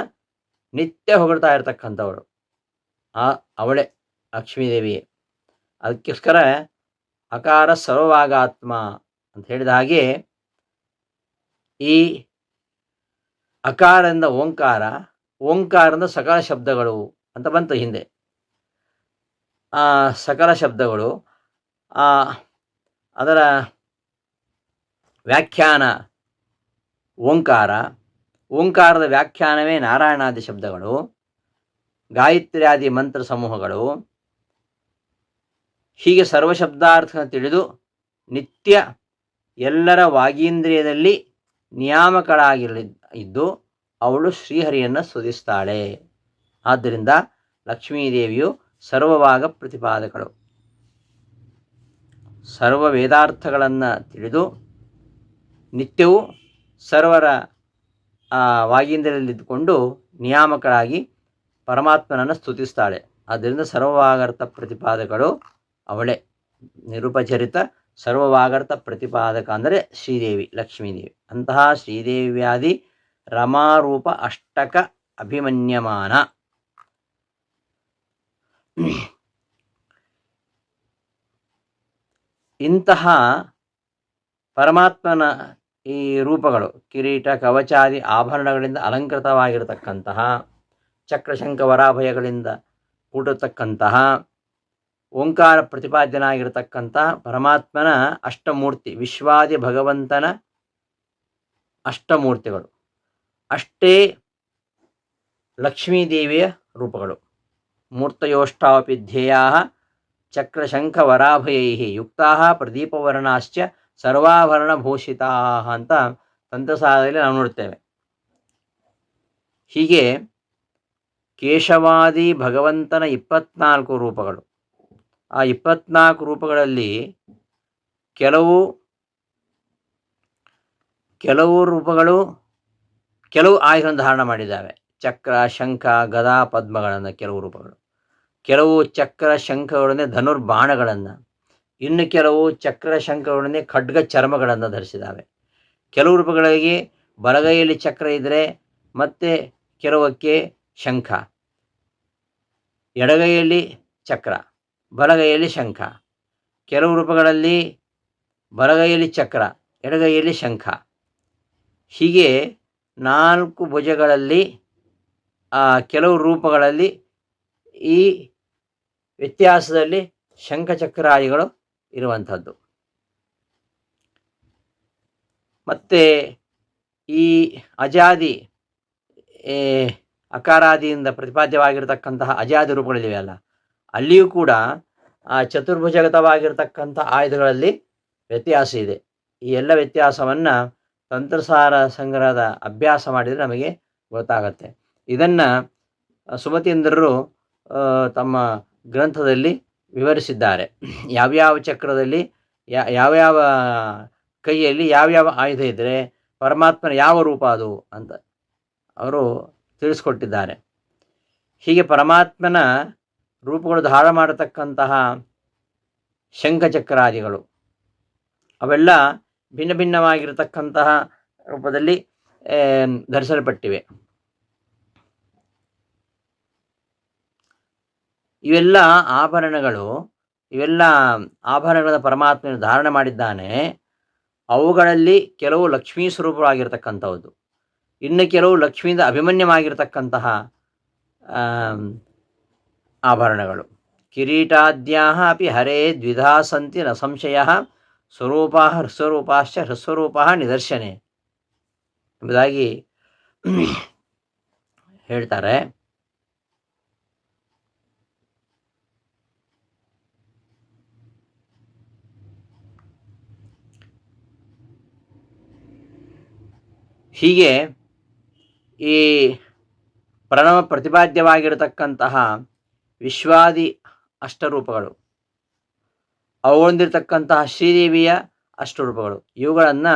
ನಿತ್ಯ ಹೊಗಳ್ತಾ ಇರತಕ್ಕಂಥವಳು ಅವಳೇ ಲಕ್ಷ್ಮೀದೇವಿಯೇ. ಅದಕ್ಕೋಸ್ಕರ ಅಕಾರ ಸರ್ವವಾಗಾತ್ಮ ಅಂತ ಹೇಳಿದ ಹಾಗೆ ಈ ಅಕಾರದಿಂದ ಓಂಕಾರ, ಓಂಕಾರದಿಂದ ಸಕಲ ಶಬ್ದಗಳು ಅಂತ ಬಂತು ಹಿಂದೆ. ಸಕಲ ಶಬ್ದಗಳು ಅದರ ವ್ಯಾಖ್ಯಾನ ಓಂಕಾರ, ಓಂಕಾರದ ವ್ಯಾಖ್ಯಾನವೇ ನಾರಾಯಣಾದಿ ಶಬ್ದಗಳು, ಗಾಯತ್ರ್ಯಾದಿ ಮಂತ್ರ ಸಮೂಹಗಳು. ಹೀಗೆ ಸರ್ವಶಬ್ದಾರ್ಥ ತಿಳಿದು ನಿತ್ಯ ಎಲ್ಲರ ವಾಗೀಂದ್ರಿಯದಲ್ಲಿ ನಿಯಾಮಕಳಾಗಿದ್ದು ಅವಳು ಶ್ರೀಹರಿಯನ್ನು ಸ್ತುತಿಸ್ತಾಳೆ. ಆದ್ದರಿಂದ ಲಕ್ಷ್ಮೀದೇವಿಯು ಸರ್ವವಾಗ ಪ್ರತಿಪಾದಕಳು. ಸರ್ವ ವೇದಾರ್ಥಗಳನ್ನು ತಿಳಿದು ನಿತ್ಯವೂ ಸರ್ವರ ವಾಗೀಂದ್ರಿಯದಲ್ಲಿದ್ದುಕೊಂಡು ನಿಯಾಮಕಳಾಗಿ ಪರಮಾತ್ಮನನ್ನು ಸ್ತುತಿಸ್ತಾಳೆ. ಆದ್ದರಿಂದ ಸರ್ವವಾಗರ್ಥ ಪ್ರತಿಪಾದಕಳು ಅವಳೇ. ನಿರುಪಚರಿತ ಸರ್ವವಾಗರ್ಥ ಪ್ರತಿಪಾದಕ ಅಂದರೆ ಶ್ರೀದೇವಿ, ಲಕ್ಷ್ಮೀದೇವಿ. ಅಂತಹ ಶ್ರೀದೇವ್ಯಾದಿ ರಮಾರೂಪ ಅಷ್ಟಕ ಅಭಿಮನ್ಯಮಾನ. ಇಂತಹ ಪರಮಾತ್ಮನ ಈ ರೂಪಗಳು ಕಿರೀಟ ಕವಚಾದಿ ಆಭರಣಗಳಿಂದ ಅಲಂಕೃತವಾಗಿರತಕ್ಕಂತಹ, ಚಕ್ರಶಂಖ ವರಾಭಯಗಳಿಂದ ಕೂಡಿರತಕ್ಕಂತಹ, ಓಂಕಾರ ಪ್ರತಿಪಾದ್ಯನಾಗಿರತಕ್ಕಂತಹ ಪರಮಾತ್ಮನ ಅಷ್ಟಮೂರ್ತಿ, ವಿಶ್ವಾದಿ ಭಗವಂತನ ಅಷ್ಟಮೂರ್ತಿಗಳು ಅಷ್ಟೇ ಲಕ್ಷ್ಮೀದೇವಿಯ ರೂಪಗಳು. ಮೂರ್ತಯೋಷ್ಟಾವಪಿ ಧ್ಯೇಯಾ ಚಕ್ರಶಂಖ ವರಾಭಯೈ ಯುಕ್ತಾ ಪ್ರದೀಪವರ್ಣಾಶ್ಚ ಸರ್ವಾಭರಣಭೂಷಿತಾ ಅಂತ ತಂತ್ರಸಾರದಲ್ಲಿ ನಾವು ನೋಡ್ತೇವೆ. ಹೀಗೆ ಕೇಶವಾದಿ ಭಗವಂತನ 24 ರೂಪಗಳು. ಆ 24 ರೂಪಗಳಲ್ಲಿ ಕೆಲವು ರೂಪಗಳು ಕೆಲವು ಆಯುಧಗಳನ್ನು ಧಾರಣ ಮಾಡಿದ್ದಾವೆ. ಚಕ್ರ, ಶಂಖ, ಗದಾ, ಪದ್ಮಗಳನ್ನು ಕೆಲವು ರೂಪಗಳು, ಕೆಲವು ಚಕ್ರ ಶಂಖಗಳನ್ನೇ ಧನುರ್ಬಾಣಗಳನ್ನು, ಇನ್ನು ಕೆಲವು ಚಕ್ರ ಶಂಖಗಳನ್ನೇ ಖಡ್ಗ ಚರ್ಮಗಳನ್ನು ಧರಿಸಿದ್ದಾವೆ. ಕೆಲವು ರೂಪಗಳಿಗೆ ಬಲಗೈಯಲ್ಲಿ ಚಕ್ರ ಇದ್ದರೆ ಮತ್ತೆ ಕೆಲವಕ್ಕೆ ಶಂಖ, ಎಡಗೈಯಲ್ಲಿ ಚಕ್ರ, ಬಲಗೈಯಲ್ಲಿ ಶಂಖ. ಕೆಲವು ರೂಪಗಳಲ್ಲಿ ಬಲಗೈಯಲ್ಲಿ ಚಕ್ರ, ಎಡಗೈಯಲ್ಲಿ ಶಂಖ. ಹೀಗೆ 4 ಭುಜಗಳಲ್ಲಿ ಕೆಲವು ರೂಪಗಳಲ್ಲಿ ಈ ವ್ಯತ್ಯಾಸದಲ್ಲಿ ಶಂಖಚಕ್ರಾದಿಗಳು ಇರುವಂಥದ್ದು. ಮತ್ತು ಈ ಅಜಾದಿ ಅಕಾರಾದಿಯಿಂದ ಪ್ರತಿಪಾದ್ಯವಾಗಿರತಕ್ಕಂತಹ ಅಜಾದಿ ರೂಪಗಳಿವೆಯಲ್ಲ, ಅಲ್ಲಿಯೂ ಕೂಡ ಆ ಚತುರ್ಭುಜಗತವಾಗಿರತಕ್ಕಂಥ ಆಯುಧಗಳಲ್ಲಿ ವ್ಯತ್ಯಾಸ ಇದೆ. ಈ ಎಲ್ಲ ವ್ಯತ್ಯಾಸವನ್ನು ತಂತ್ರಸಾರ ಸಂಗ್ರಹದ ಅಭ್ಯಾಸ ಮಾಡಿದರೆ ನಮಗೆ ಗೊತ್ತಾಗತ್ತೆ. ಇದನ್ನು ಸುಮತೀಂದ್ರರು ತಮ್ಮ ಗ್ರಂಥದಲ್ಲಿ ವಿವರಿಸಿದ್ದಾರೆ. ಯಾವ್ಯಾವ ಚಕ್ರದಲ್ಲಿ ಯಾವ್ಯಾವ ಕೈಯಲ್ಲಿ ಯಾವ್ಯಾವ ಆಯುಧ ಇದ್ದರೆ ಪರಮಾತ್ಮನ ಯಾವ ರೂಪ ಅದು ಅಂತ ಅವರು ತಿಳಿಸ್ಕೊಟ್ಟಿದ್ದಾರೆ. ಹೀಗೆ ಪರಮಾತ್ಮನ ರೂಪಗಳು ಧಾರ ಮಾಡತಕ್ಕಂತಹ ಶಂಖಚಕ್ರಾದಿಗಳು ಅವೆಲ್ಲ ಭಿನ್ನ ಭಿನ್ನವಾಗಿರತಕ್ಕಂತಹ ರೂಪದಲ್ಲಿ ಧರಿಸಲ್ಪಟ್ಟಿವೆ. ಇವೆಲ್ಲ ಆಭರಣಗಳ ಪರಮಾತ್ಮನ ಧಾರಣೆ ಮಾಡಿದ್ದಾನೆ. ಅವುಗಳಲ್ಲಿ ಕೆಲವು ಲಕ್ಷ್ಮೀ ಸ್ವರೂಪವಾಗಿರ್ತಕ್ಕಂಥದ್ದು, ಇನ್ನು ಕೆಲವು ಲಕ್ಷ್ಮಿಯಿಂದ ಅಭಿಮನ್ಯವಾಗಿರ್ತಕ್ಕಂತಹ ಆಭರಣಗಳು. ಕಿರೀಟಾದ್ಯಾಹ ಅಪಿ ಹರೇ ದ್ವಿಧಾ ಸಂತಿ ನ ಸಂಶಯ ಸ್ವರೂಪಾ ಹೃಸ್ವರೂಪಾಶ್ಚ ಹೃಸ್ವರೂಪಾ ನಿದರ್ಶನೆ ಎಂಬುದಾಗಿ ಹೇಳ್ತಾರೆ. ಹೀಗೆ ಈ ಪ್ರಣವ ಪ್ರತಿಪಾದ್ಯವಾಗಿರತಕ್ಕಂತಹ ವಿಶ್ವಾದಿ ಅಷ್ಟರೂಪಗಳು, ಅವುಗಳಿಂದಿರತಕ್ಕಂತಹ ಶ್ರೀದೇವಿಯ ಅಷ್ಟರೂಪಗಳು, ಇವುಗಳನ್ನು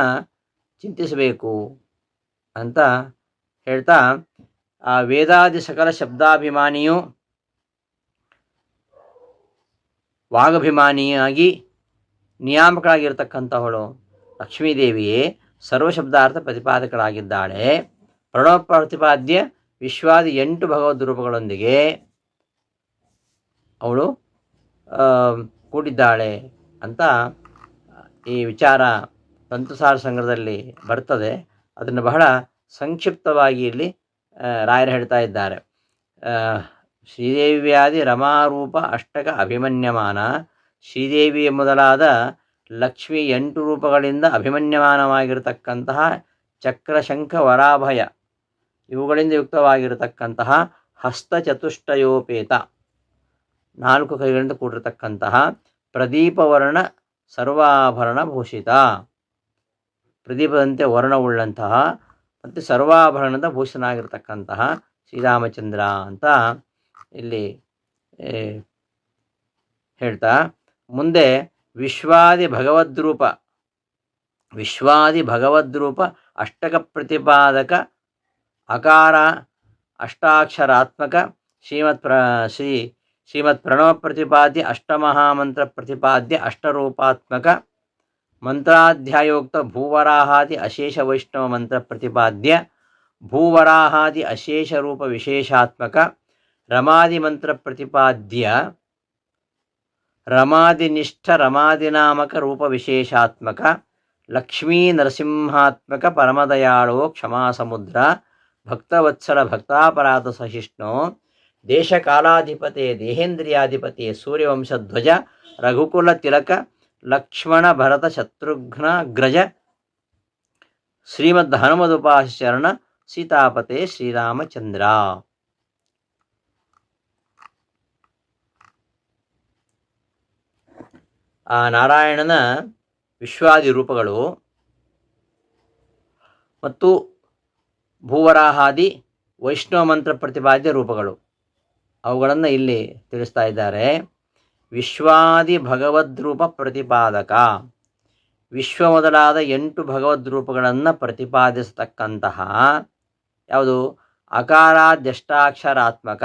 ಚಿಂತಿಸಬೇಕು ಅಂತ ಹೇಳ್ತಾ, ಆ ವೇದಾದಿ ಸಕಲ ಶಬ್ದಾಭಿಮಾನಿಯು ವಾಗಭಿಮಾನಿಯಾಗಿ ನಿಯಾಮಕಳಾಗಿರ್ತಕ್ಕಂಥವಳು ಲಕ್ಷ್ಮೀದೇವಿಯೇ ಸರ್ವಶಬ್ದಾರ್ಥ ಪ್ರತಿಪಾದಕಳಾಗಿದ್ದಾಳೆ. ಪ್ರಣವ ಪ್ರತಿಪಾದ್ಯ ವಿಶ್ವಾದಿ 8 ಭಗವದ್ ರೂಪಗಳೊಂದಿಗೆ ಅವಳು ಕೂಡಿದ್ದಾಳೆ ಅಂತ ಈ ವಿಚಾರ ತಂತುಸಾರ ಸಂಗ್ರಹದಲ್ಲಿ ಬರ್ತದೆ. ಅದನ್ನು ಬಹಳ ಸಂಕ್ಷಿಪ್ತವಾಗಿ ಇಲ್ಲಿ ರಾಯರು ಹೇಳ್ತಾ ಇದ್ದಾರೆ. ಶ್ರೀದೇವಿಯಾದಿ ರಮಾರೂಪ ಅಷ್ಟಕ ಅಭಿಮನ್ಯಮಾನ, ಶ್ರೀದೇವಿಯ ಮೊದಲಾದ ಲಕ್ಷ್ಮಿ 8 ರೂಪಗಳಿಂದ ಅಭಿಮನ್ಯಮಾನವಾಗಿರತಕ್ಕಂತಹ ಚಕ್ರಶಂಖ ವರಾಭಯ ಇವುಗಳಿಂದ ಯುಕ್ತವಾಗಿರತಕ್ಕಂತಹ ಹಸ್ತಚತುಷ್ಟಯೋಪೇತ 4 ಕೈಗಳಿಂದ ಕೂಡಿರತಕ್ಕಂತಹ ಪ್ರದೀಪವರ್ಣ ಸರ್ವಾಭರಣ ಭೂಷಿತ, ಪ್ರದೀಪದಂತೆ ವರ್ಣವುಳ್ಳಂತಹ ಮತ್ತು ಸರ್ವಾಭರಣದ ಭೂಷಣನಾಗಿರ್ತಕ್ಕಂತಹ ಶ್ರೀರಾಮಚಂದ್ರ ಅಂತ ಇಲ್ಲಿ ಹೇಳ್ತಾ, ಮುಂದೆ ವಿಶ್ವಾದಿ ಭಗವದ್ರೂಪ ಅಷ್ಟಕ ಪ್ರತಿಪಾದಕ ಅಕಾರ ಅಷ್ಟಾಕ್ಷರಾತ್ಮಕ ಶ್ರೀಮತ್ ಪ್ರಣವ ಪ್ರತಿಪಾದ್ಯ ಅಷ್ಟಮಹಾಮಂತ್ರ ಪ್ರತಿಪಾದ್ಯ ಅಷ್ಟರೂಪಾತ್ಮಕ ಮಂತ್ರಾಧ್ಯಾಯೋಕ್ತ ಭೂವರಾಹಾದಿ ಅಶೇಷ ವೈಷ್ಣವ ಮಂತ್ರ ಪ್ರತಿಪಾದ್ಯ ಭೂವರಾಹಾದಿ ಅಶೇಷ ರೂಪ ವಿಶೇಷಾತ್ಮಕ ರಮಾದಿ ಮಂತ್ರ ಪ್ರತಿಪಾದ್ಯ ರಮಾದಿನಿಷ್ಠ ರಮಾದಿನಾಮಕ ರೂಪ ವಿಶೇಷಾತ್ಮಕ ಲಕ್ಷ್ಮೀ ನರಸಿಂಹಾತ್ಮಕ ಪರಮದಯಾಳೋ ಕ್ಷಮಾಸಮುದ್ರ ಭಕ್ತವತ್ಸಲ ಭಕ್ತಾಪರಾಧ ಸಹಿಷ್ಣು ದೇಶಕಾಲಾಧಿಪತೆ ದೇಹೇಂದ್ರಿಯಾಧಿಪತಿ ಸೂರ್ಯವಂಶಧ್ವಜ ರಘುಕುಲ ತಿಲಕ ಲಕ್ಷ್ಮಣ ಭರತ ಶತ್ರುಘ್ನಗ್ರಜ ಶ್ರೀಮದ್ ಹನುಮದುಪಾಶರಣ ಸೀತಾಪತೆ ಶ್ರೀರಾಮಚಂದ್ರ. ಆ ನಾರಾಯಣನ ವಿಶ್ವಾದಿ ರೂಪಗಳು ಮತ್ತು ಭೂವರಾಹಾದಿ ವೈಷ್ಣವ ಮಂತ್ರ ಪ್ರತಿಪಾದ್ಯ ರೂಪಗಳು ಅವುಗಳನ್ನು ಇಲ್ಲಿ ತಿಳಿಸ್ತಾ ಇದ್ದಾರೆ. ವಿಶ್ವಾದಿ ಭಗವದ್ರೂಪ ಪ್ರತಿಪಾದಕ, ವಿಶ್ವ ಮೊದಲಾದ 8 ಭಗವದ್ ರೂಪಗಳನ್ನು ಪ್ರತಿಪಾದಿಸತಕ್ಕಂತಹ ಯಾವುದು ಅಕಾರಾದ್ಯಷ್ಟಾಕ್ಷರಾತ್ಮಕ,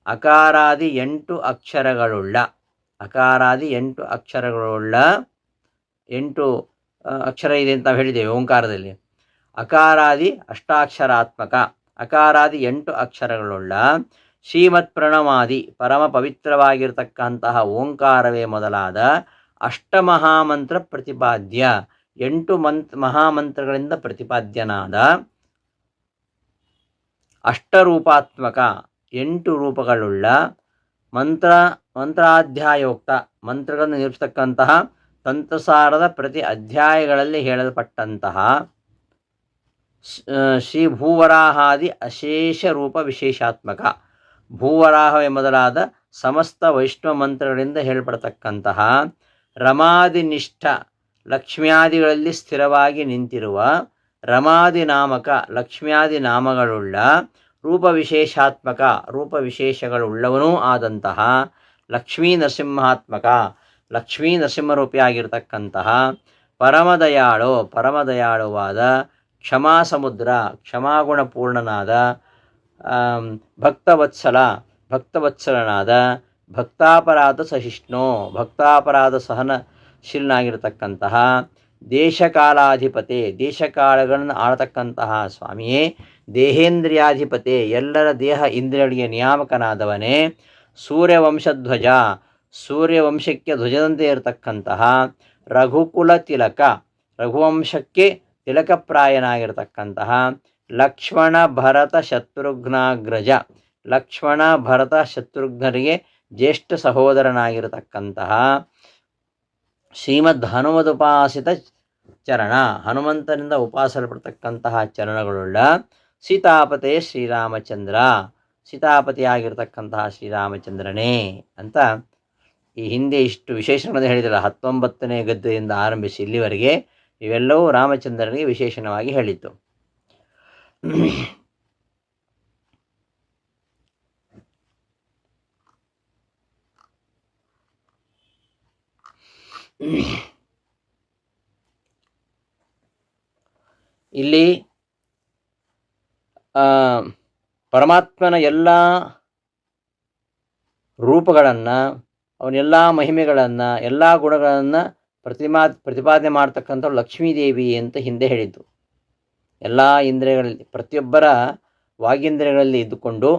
ಅಕಾರಾದಿ 8 ಅಕ್ಷರಗಳುಳ್ಳ 8 ಅಕ್ಷರ ಇದೆ ಅಂತ ನಾವು ಹೇಳಿದ್ದೇವೆ ಓಂಕಾರದಲ್ಲಿ. ಅಕಾರಾದಿ ಅಷ್ಟಾಕ್ಷರಾತ್ಮಕ, ಅಕಾರಾದಿ 8 ಅಕ್ಷರಗಳುಳ್ಳ ಶ್ರೀಮತ್ ಪ್ರಣವಾದಿ ಪರಮ ಪವಿತ್ರವಾಗಿರತಕ್ಕಂತಹ ಓಂಕಾರವೇ ಮೊದಲಾದ ಅಷ್ಟಮಹಾಮಂತ್ರ ಪ್ರತಿಪಾದ್ಯ 8 ಮಹಾಮಂತ್ರಗಳಿಂದ ಪ್ರತಿಪಾದ್ಯನಾದ ಅಷ್ಟರೂಪಾತ್ಮಕ 8 ರೂಪಗಳುಳ್ಳ ಮಂತ್ರಾಧ್ಯಾಯೋಕ್ತ ಮಂತ್ರಗಳನ್ನು ನಿರೂಪಿಸತಕ್ಕಂತಹ ತಂತ್ರಸಾರದ ಪ್ರತಿ ಅಧ್ಯಾಯಗಳಲ್ಲಿ ಹೇಳಲ್ಪಟ್ಟಂತಹ ಶ್ರೀ ಭೂವರಾಹಾದಿ ಅಶೇಷ ರೂಪ ವಿಶೇಷಾತ್ಮಕ, ಭೂವರಾಹವೇ ಮೊದಲಾದ ಸಮಸ್ತ ವೈಷ್ಣವ ಮಂತ್ರಗಳಿಂದ ಹೇಳಲ್ಪಡತಕ್ಕಂತಹ ರಮಾದಿನಿಷ್ಠ ಲಕ್ಷ್ಮ್ಯಾದಿಗಳಲ್ಲಿ ಸ್ಥಿರವಾಗಿ ನಿಂತಿರುವ ರಮಾದಿ ನಾಮಕ ಲಕ್ಷ್ಮ್ಯಾದಿ ನಾಮಗಳುಳ್ಳ ರೂಪವಿಶೇಷಾತ್ಮಕ ರೂಪವಿಶೇಷಗಳುಳ್ಳವನೂ ಆದಂತಹ ಲಕ್ಷ್ಮೀ ನರಸಿಂಹಾತ್ಮಕ ಲಕ್ಷ್ಮೀ ನರಸಿಂಹರೂಪಿಯಾಗಿರ್ತಕ್ಕಂತಹ ಪರಮದಯಾಳುವಾದ ಕ್ಷಮಾ ಸಮುದ್ರ ಕ್ಷಮಾಗುಣಪೂರ್ಣನಾದ ಭಕ್ತವತ್ಸಲನಾದ ಭಕ್ತಾಪರಾಧ ಸಹಿಷ್ಣು ಭಕ್ತಾಪರಾಧ ಸಹನಶೀಲನಾಗಿರ್ತಕ್ಕಂತಹ ದೇಶಕಾಲಾಧಿಪತಿ ದೇಶಕಾಲಗಳನ್ನು ಆಳತಕ್ಕಂತಹ ಸ್ವಾಮಿಯೇ ದೇಹೇಂದ್ರಿಯಾಧಿಪತಿ ಎಲ್ಲರ ದೇಹ ಇಂದ್ರಿಯಗಳಿಗೆ ನಿಯಾಮಕನಾದವನೇ ಸೂರ್ಯವಂಶಧ್ವಜ ಸೂರ್ಯವಂಶಕ್ಕೆ ಧ್ವಜದಂತೆ ಇರತಕ್ಕಂತಹ ರಘುಕುಲ ತಿಲಕ ರಘುವಂಶಕ್ಕೆ ತಿಲಕಪ್ರಾಯನಾಗಿರ್ತಕ್ಕಂತಹ ಲಕ್ಷ್ಮಣ ಭರತ ಶತ್ರುಘ್ನಾಗ್ರಜ ಲಕ್ಷ್ಮಣ ಭರತ ಶತ್ರುಘ್ನರಿಗೆ ಜ್ಯೇಷ್ಠ ಸಹೋದರನಾಗಿರತಕ್ಕಂತಹ ಶ್ರೀಮದ್ ಹನುಮದುಪಾಸಿತ ಚರಣ ಹನುಮಂತನಿಂದ ಉಪಾಸಲ್ಪಡ್ತಕ್ಕಂತಹ ಚರಣಗಳುಳ್ಳ ಸೀತಾಪತೆ ಶ್ರೀರಾಮಚಂದ್ರ ಸೀತಾಪತಿಯಾಗಿರ್ತಕ್ಕಂತಹ ಶ್ರೀರಾಮಚಂದ್ರನೇ ಅಂತ ಈ ಹಿಂದೆ ಇಷ್ಟು ವಿಶೇಷಣಗಳನ್ನು ಹೇಳಿದಲ್ಲ 19ನೇ ಗದ್ದೆಯಿಂದ ಆರಂಭಿಸಿ ಇಲ್ಲಿವರೆಗೆ ಇವೆಲ್ಲವೂ ರಾಮಚಂದ್ರನಿಗೆ ವಿಶೇಷಣವಾಗಿ ಹೇಳಿತ್ತು. ಇಲ್ಲಿ ಪರಮಾತ್ಮನ ಎಲ್ಲ ರೂಪಗಳನ್ನು ಅವನೆಲ್ಲ ಮಹಿಮೆಗಳನ್ನು ಎಲ್ಲ ಗುಣಗಳನ್ನು ಪ್ರತಿಪಾದನೆ ಮಾಡ್ತಕ್ಕಂಥ ಲಕ್ಷ್ಮೀದೇವಿ ಅಂತ ಹಿಂದೆ ಹೇಳಿದ್ದು. ಎಲ್ಲ ಇಂದ್ರಿಯಗಳಲ್ಲಿ ಪ್ರತಿಯೊಬ್ಬರ ವಾಗೀಂದ್ರಿಯಗಳಲ್ಲಿ ಇದ್ದುಕೊಂಡು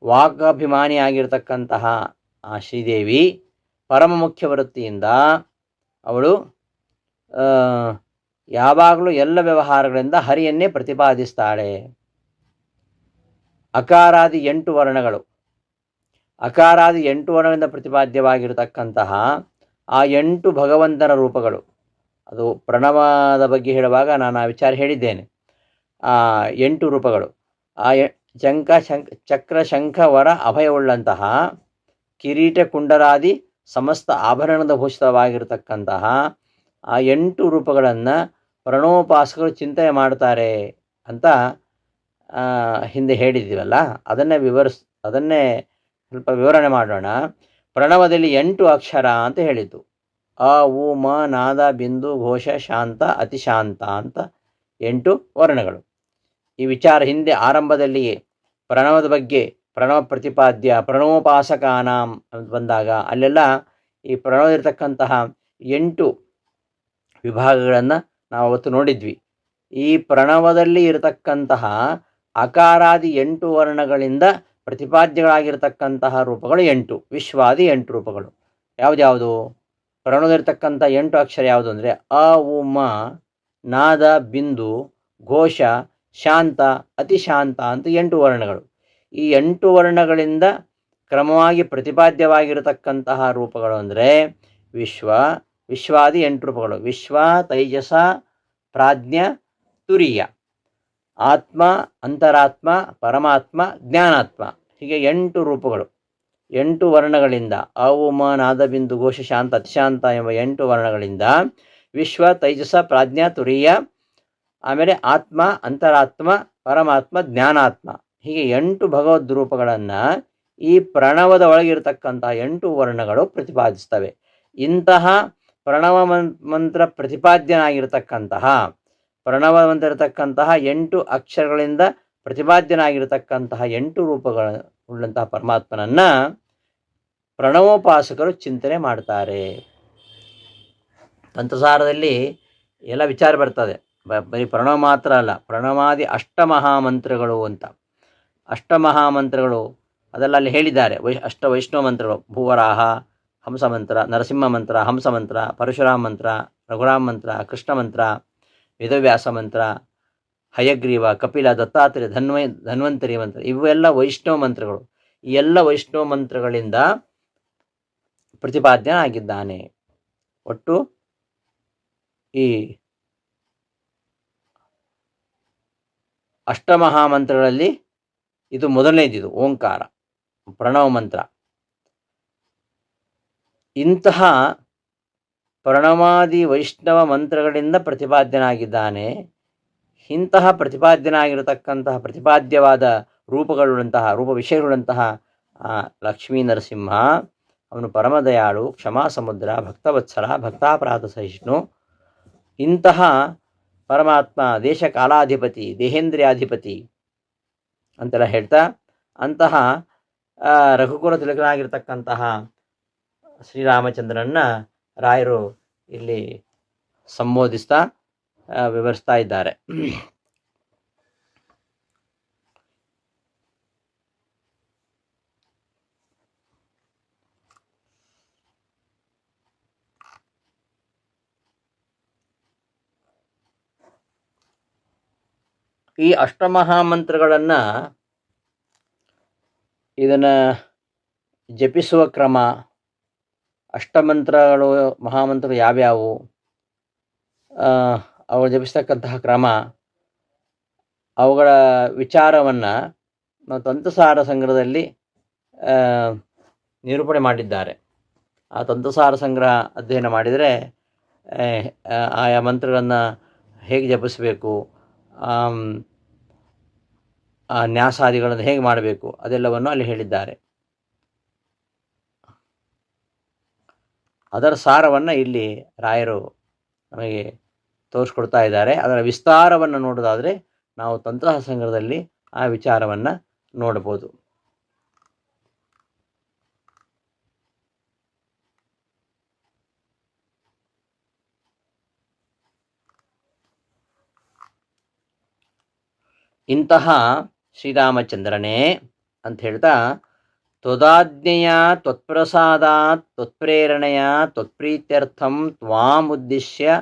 ವಾಗಾಭಿಮಾನಿಯಾಗಿರ್ತಕ್ಕಂತಹ ಆ ಶ್ರೀದೇವಿ ಪರಮ ಮುಖ್ಯ ವೃತ್ತಿಯಿಂದ ಅವಳು ಯಾವಾಗಲೂ ಎಲ್ಲ ವ್ಯವಹಾರಗಳಿಂದ ಹರಿಯನ್ನೇ ಪ್ರತಿಪಾದಿಸ್ತಾಳೆ. ಅಕಾರಾದಿ 8 ವರ್ಣಗಳು ಅಕಾರಾದಿ 8 ವರ್ಣಗಳಿಂದ ಪ್ರತಿಪಾದ್ಯವಾಗಿರತಕ್ಕಂತಹ ಆ 8 ಭಗವಂತನ ರೂಪಗಳು. ಅದು ಪ್ರಣವದ ಬಗ್ಗೆ ಹೇಳುವಾಗ ನಾನು ಆ ವಿಚಾರ ಹೇಳಿದ್ದೇನೆ. ಆ 8 ರೂಪಗಳು ಆ ಚಕ್ರ ಶಂಖ ವರ ಅಭಯವುಳ್ಳಂತಹ ಕಿರೀಟ ಕುಂಡಲಾದಿ ಸಮಸ್ತ ಆಭರಣದ ಭೂಷಿತವಾಗಿರತಕ್ಕಂತಹ ಆ 8 ರೂಪಗಳನ್ನು ಪ್ರಣವೋಪಾಸಕರು ಚಿಂತನೆ ಮಾಡ್ತಾರೆ ಅಂತ ಹಿಂದೆ ಹೇಳಿದ್ದೀವಲ್ಲ, ಅದನ್ನೇ ಸ್ವಲ್ಪ ವಿವರಣೆ ಮಾಡೋಣ. ಪ್ರಣವದಲ್ಲಿ 8 ಅಕ್ಷರ ಅಂತ ಹೇಳಿದ್ದು. ಅ ಉ ಮ ನಾದ ಬಿಂದು ಘೋಷ ಶಾಂತ ಅತಿಶಾಂತ ಅಂತ 8 ವರ್ಣಗಳು. ಈ ವಿಚಾರ ಹಿಂದೆ ಆರಂಭದಲ್ಲಿಯೇ ಪ್ರಣವದ ಬಗ್ಗೆ ಪ್ರಣವ ಪ್ರತಿಪಾದ್ಯ ಪ್ರಣವೋಪಾಸಕಾನಾಂ ಅಂತ ಬಂದಾಗ ಅಲ್ಲೆಲ್ಲ ಈ ಪ್ರಣವದಿರ್ತಕ್ಕಂತಹ 8 ವಿಭಾಗಗಳನ್ನು ನಾವು ಅವತ್ತು ನೋಡಿದ್ವಿ. ಈ ಪ್ರಣವದಲ್ಲಿ ಇರತಕ್ಕಂತಹ ಅಕಾರಾದಿ 8 ವರ್ಣಗಳಿಂದ ಪ್ರತಿಪಾದ್ಯಗಳಾಗಿರ್ತಕ್ಕಂತಹ ರೂಪಗಳು 8, ವಿಶ್ವಾದಿ 8 ರೂಪಗಳು. ಯಾವುದ್ಯಾವುದು? ಪ್ರಣವದಲ್ಲಿರ್ತಕ್ಕಂಥ 8 ಅಕ್ಷರ ಯಾವುದು ಅಂದರೆ ಅ ಉ ಮ ನಾದ ಬಿಂದು ಘೋಷ ಶಾಂತ ಅತಿಶಾಂತ ಅಂತ 8 ವರ್ಣಗಳು. ಈ 8 ವರ್ಣಗಳಿಂದ ಕ್ರಮವಾಗಿ ಪ್ರತಿಪಾದ್ಯವಾಗಿರತಕ್ಕಂತಹ ರೂಪಗಳು ಅಂದರೆ ವಿಶ್ವಾದಿ 8 ರೂಪಗಳು. ವಿಶ್ವ, ತೈಜಸ, ಪ್ರಾಜ್ಞ, ತುರಿಯ, ಆತ್ಮ, ಅಂತರಾತ್ಮ, ಪರಮಾತ್ಮ, ಜ್ಞಾನಾತ್ಮ, ಹೀಗೆ 8 ರೂಪಗಳು. 8 ವರ್ಣಗಳಿಂದ ಅ ಉ ಮ ನಾದ ಬಿಂದು ಘೋಷ ಶಾಂತ ಅತಿಶಾಂತ ಎಂಬ 8 ವರ್ಣಗಳಿಂದ ವಿಶ್ವ, ತೈಜಸ, ಪ್ರಾಜ್ಞ, ತುರಿಯ, ಆಮೇಲೆ ಆತ್ಮ, ಅಂತರಾತ್ಮ, ಪರಮಾತ್ಮ, ಜ್ಞಾನಾತ್ಮ, ಹೀಗೆ 8 ಭಗವದ್ ರೂಪಗಳನ್ನು ಈ ಪ್ರಣವದ ಒಳಗಿರತಕ್ಕಂಥ 8 ವರ್ಣಗಳು ಪ್ರತಿಪಾದಿಸ್ತವೆ. ಇಂತಹ ಪ್ರಣವ ಮಂತ್ರ ಪ್ರತಿಪಾದ್ಯನಾಗಿರ್ತಕ್ಕಂತಹ ಪ್ರಣವ ಮಂತ್ರ ಇರತಕ್ಕಂತಹ 8 ಅಕ್ಷರಗಳಿಂದ ಪ್ರತಿಪಾದ್ಯನಾಗಿರ್ತಕ್ಕಂತಹ 8 ರೂಪಗಳ ಉಳ್ಳಂತಹ ಪರಮಾತ್ಮನನ್ನ ಪ್ರಣವೋಪಾಸಕರು ಚಿಂತನೆ ಮಾಡ್ತಾರೆ. ತಂತ್ರಸಾರದಲ್ಲಿ ಎಲ್ಲ ವಿಚಾರ ಬರ್ತದೆ. ಬರೀ ಪ್ರಣವ ಮಾತ್ರ ಅಲ್ಲ, ಪ್ರಣವಾದಿ ಅಷ್ಟಮಹಾಮಂತ್ರಗಳು ಅಂತ. ಅಷ್ಟಮಹಾಮಂತ್ರಗಳು ಅದೆಲ್ಲ ಅಲ್ಲಿ ಹೇಳಿದ್ದಾರೆ. ವೈಷ್ಣವ ಮಂತ್ರಗಳು: ಭೂವರಾಹ ಹಂಸ ಮಂತ್ರ, ನರಸಿಂಹ ಮಂತ್ರ ಹಂಸ ಮಂತ್ರ, ಪರಶುರಾಮ ಮಂತ್ರ, ರಘುರಾಮ ಮಂತ್ರ, ಕೃಷ್ಣ ಮಂತ್ರ, ವೇದವ್ಯಾಸ ಮಂತ್ರ, ಹಯಗ್ರೀವ, ಕಪಿಲ, ದತ್ತಾತ್ರೇಯ, ಧನ್ವಂತರಿ ಮಂತ್ರ, ಇವೆಲ್ಲ ವೈಷ್ಣವ ಮಂತ್ರಗಳು. ಈ ಎಲ್ಲ ವೈಷ್ಣವ ಮಂತ್ರಗಳಿಂದ ಪ್ರತಿಪಾದ್ಯನಾಗಿದ್ದಾನೆ. ಒಟ್ಟು ಈ ಅಷ್ಟಮಹಾಮಂತ್ರಗಳಲ್ಲಿ ಇದು ಮೊದಲನೇದಿದು ಓಂಕಾರ ಪ್ರಣವ ಮಂತ್ರ. ಇಂತಹ ಪ್ರಣವಾದಿ ವೈಷ್ಣವ ಮಂತ್ರಗಳಿಂದ ಪ್ರತಿಪಾದ್ಯನಾಗಿದ್ದಾನೆ. ಇಂತಹ ಪ್ರತಿಪಾದ್ಯವಾದ ರೂಪ ವಿಷಯಗಳುಳ್ಳಂತಹ ಲಕ್ಷ್ಮೀ ನರಸಿಂಹ ಅವನು ಪರಮದಯಾಳು, ಕ್ಷಮಾ ಸಮುದ್ರ, ಭಕ್ತವತ್ಸಲ, ಭಕ್ತಾಪರಾಧ ಸಹಿಷ್ಣು. ಇಂತಹ ಪರಮಾತ್ಮ ದೇಶ ಕಾಲಾಧಿಪತಿ, ದೇಹೇಂದ್ರಿಯಾಧಿಪತಿ ಅಂತೆಲ್ಲ ಹೇಳ್ತಾ, ಅಂತಹ ರಘುಕುಲ ತಿಲಕನಾಗಿರ್ತಕ್ಕಂತಹ ಶ್ರೀರಾಮಚಂದ್ರನನ್ನ ರಾಯರು ಇಲ್ಲಿ ಸಂಬೋಧಿಸ್ತಾ ವಿವರಿಸ್ತಾ ಇದ್ದಾರೆ. ಈ ಅಷ್ಟಮಹಾಮಂತ್ರಗಳನ್ನು ಇದನ್ನು ಜಪಿಸುವ ಕ್ರಮ, ಅಷ್ಟಮಂತ್ರಗಳು ಮಹಾಮಂತ್ರಗಳು ಯಾವ್ಯಾವು, ಅವುಗಳು ಜಪಿಸ್ತಕ್ಕಂತಹ ಕ್ರಮ, ಅವುಗಳ ವಿಚಾರವನ್ನು ನಾವು ತಂತ್ರಸಾರ ಸಂಗ್ರಹದಲ್ಲಿ ನಿರೂಪಣೆ ಮಾಡಿದ್ದಾರೆ. ಆ ತಂತ್ರಸಾರ ಸಂಗ್ರಹ ಅಧ್ಯಯನ ಮಾಡಿದರೆ ಆಯಾ ಮಂತ್ರಗಳನ್ನು ಹೇಗೆ ಜಪಿಸಬೇಕು, ಆ ನ್ಯಾಸಾದಿಗಳನ್ನು ಹೇಗೆ ಮಾಡಬೇಕು ಅದೆಲ್ಲವನ್ನು ಅಲ್ಲಿ ಹೇಳಿದ್ದಾರೆ. ಅದರ ಸಾರವನ್ನು ಇಲ್ಲಿ ರಾಯರು ನಮಗೆ ತೋರಿಸ್ಕೊಡ್ತಾ ಇದ್ದಾರೆ. ಅದರ ವಿಸ್ತಾರವನ್ನು ನೋಡೋದಾದರೆ ನಾವು ತಂತ್ರ ಸಂಗ್ರಹದಲ್ಲಿ ಆ ವಿಚಾರವನ್ನು ನೋಡ್ಬೋದು. ಇಂತಹ ಶ್ರೀರಾಮಚಂದ್ರನೇ ಅಂತ ಹೇಳ್ತಾ, ತ್ವದಾಜ್ಞೆಯ ತ್ವತ್ಪ್ರಸಾದಾತ್ ತ್ವತ್ಪ್ರೇರಣೆಯ ತ್ವತ್ಪ್ರೀತ್ಯರ್ಥಂ ತ್ವಾಮುದ್ದೇಶ್ಯ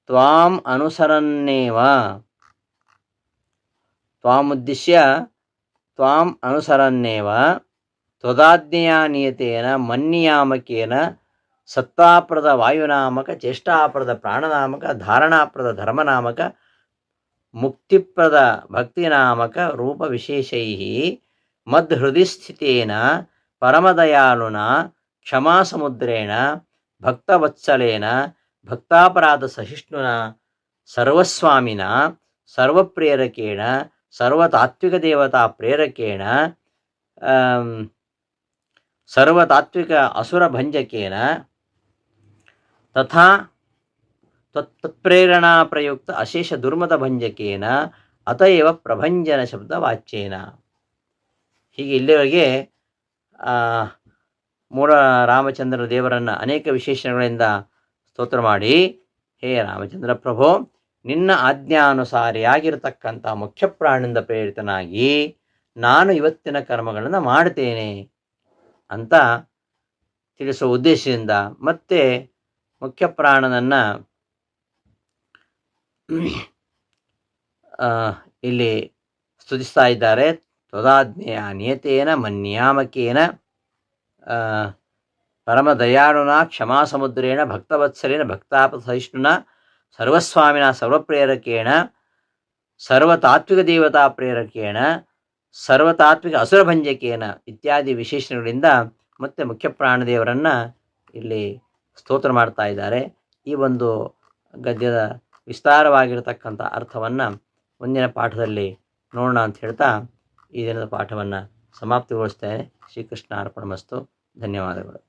ತ್ವಾಂ ಅನುಸರನ್ನೇವ ತ್ವದಾಜ್ಞೆಯ ನಿಯತೇನ ಮನ್ನಿಯಾಮಕೇನ ಸತ್ತಾಪ್ರದ ವಾಯುನಾಮಕ ಚೇಷ್ಟಾಪ್ರದ ಪ್ರಾಣನಾಮಕ ಧಾರಣಾಪ್ರದ ಧರ್ಮನಾಮಕ ಮುಕ್ತಿಪ್ರದ ಭಕ್ತಿನಾಮಕ ರೂಪವಿಶೇಷೈಃ ಮದ್ಹೃದಿಸ್ಥಿತೇನ ಪರಮದಯಾಳುನ ಕ್ಷಮಾಸಮುದ್ರೇಣ ಭಕ್ತವತ್ಸಲೇನ ಭಕ್ತಾಪರಾಧ ಸಹಿಷ್ಣುನ ಸರ್ವಸ್ವಾಮಿನ ಸರ್ವಪ್ರೇರಕೇಣ ಸರ್ವತಾತ್ವಿಕದೇವತಾ ಪ್ರೇರಕೇಣ ಸರ್ವತಾತ್ವಿಕ ಅಸುರಭಂಜಕೇನ ತಥಾ ತತ್ಪ್ರೇರಣಾ ಪ್ರಯುಕ್ತ ಅಶೇಷ ದುರ್ಮತ ಭಂಜಕೇನ ಅತಯವ ಪ್ರಭಂಜನ ಶಬ್ದ ವಾಚ್ಯೇನ. ಹೀಗೆ ಇಲ್ಲಿವರೆಗೆ ಮೂಲ ರಾಮಚಂದ್ರ ದೇವರನ್ನು ಅನೇಕ ವಿಶೇಷಣಗಳಿಂದ ಸ್ತೋತ್ರ ಮಾಡಿ, ಹೇ ರಾಮಚಂದ್ರ ಪ್ರಭೋ, ನಿನ್ನ ಆಜ್ಞಾನುಸಾರಿಯಾಗಿರತಕ್ಕಂಥ ಮುಖ್ಯ ಪ್ರಾಣದಿಂದ ಪ್ರೇರಿತನಾಗಿ ನಾನು ಇವತ್ತಿನ ಕರ್ಮಗಳನ್ನು ಮಾಡ್ತೇನೆ ಅಂತ ತಿಳಿಸುವ ಉದ್ದೇಶದಿಂದ ಮತ್ತೆ ಮುಖ್ಯ ಪ್ರಾಣನನ್ನು ಇಲ್ಲಿ ಸ್ತುತಿಸ್ತಾ ಇದ್ದಾರೆ. ತ್ವದಾಜ್ಞೆಯ ನಿಯತೇನ ಮನ್ಯಾಮಕೇನ ಪರಮದಯಾಳುನ ಕ್ಷಮಾಸಮುದ್ರೇಣ ಭಕ್ತವತ್ಸಲೇನ ಭಕ್ತಾಪಸಹಿಷ್ಣುನ ಸರ್ವಸ್ವಾಮಿನ ಸರ್ವಪ್ರೇರಕೇಣ ಸರ್ವತಾತ್ವಿಕ ದೇವತಾ ಪ್ರೇರಕೇಣ ಸರ್ವತಾತ್ವಿಕ ಅಸುರಭಂಜಕೇನ ಇತ್ಯಾದಿ ವಿಶೇಷಣಗಳಿಂದ ಮತ್ತೆ ಮುಖ್ಯ ಪ್ರಾಣದೇವರನ್ನು ಇಲ್ಲಿ ಸ್ತೋತ್ರ ಮಾಡ್ತಾ ಇದ್ದಾರೆ. ಈ ಒಂದು ಗದ್ಯದ ವಿಸ್ತಾರವಾಗಿರತಕ್ಕಂಥ ಅರ್ಥವನ್ನು ಮುಂದಿನ ಪಾಠದಲ್ಲಿ ನೋಡೋಣ ಅಂತ ಹೇಳ್ತಾ ಈ ದಿನದ ಪಾಠವನ್ನು ಸಮಾಪ್ತಿಗೊಳಿಸ್ತೇನೆ. ಶ್ರೀಕೃಷ್ಣ ಅರ್ಪಣಮಸ್ತು. ಧನ್ಯವಾದಗಳು.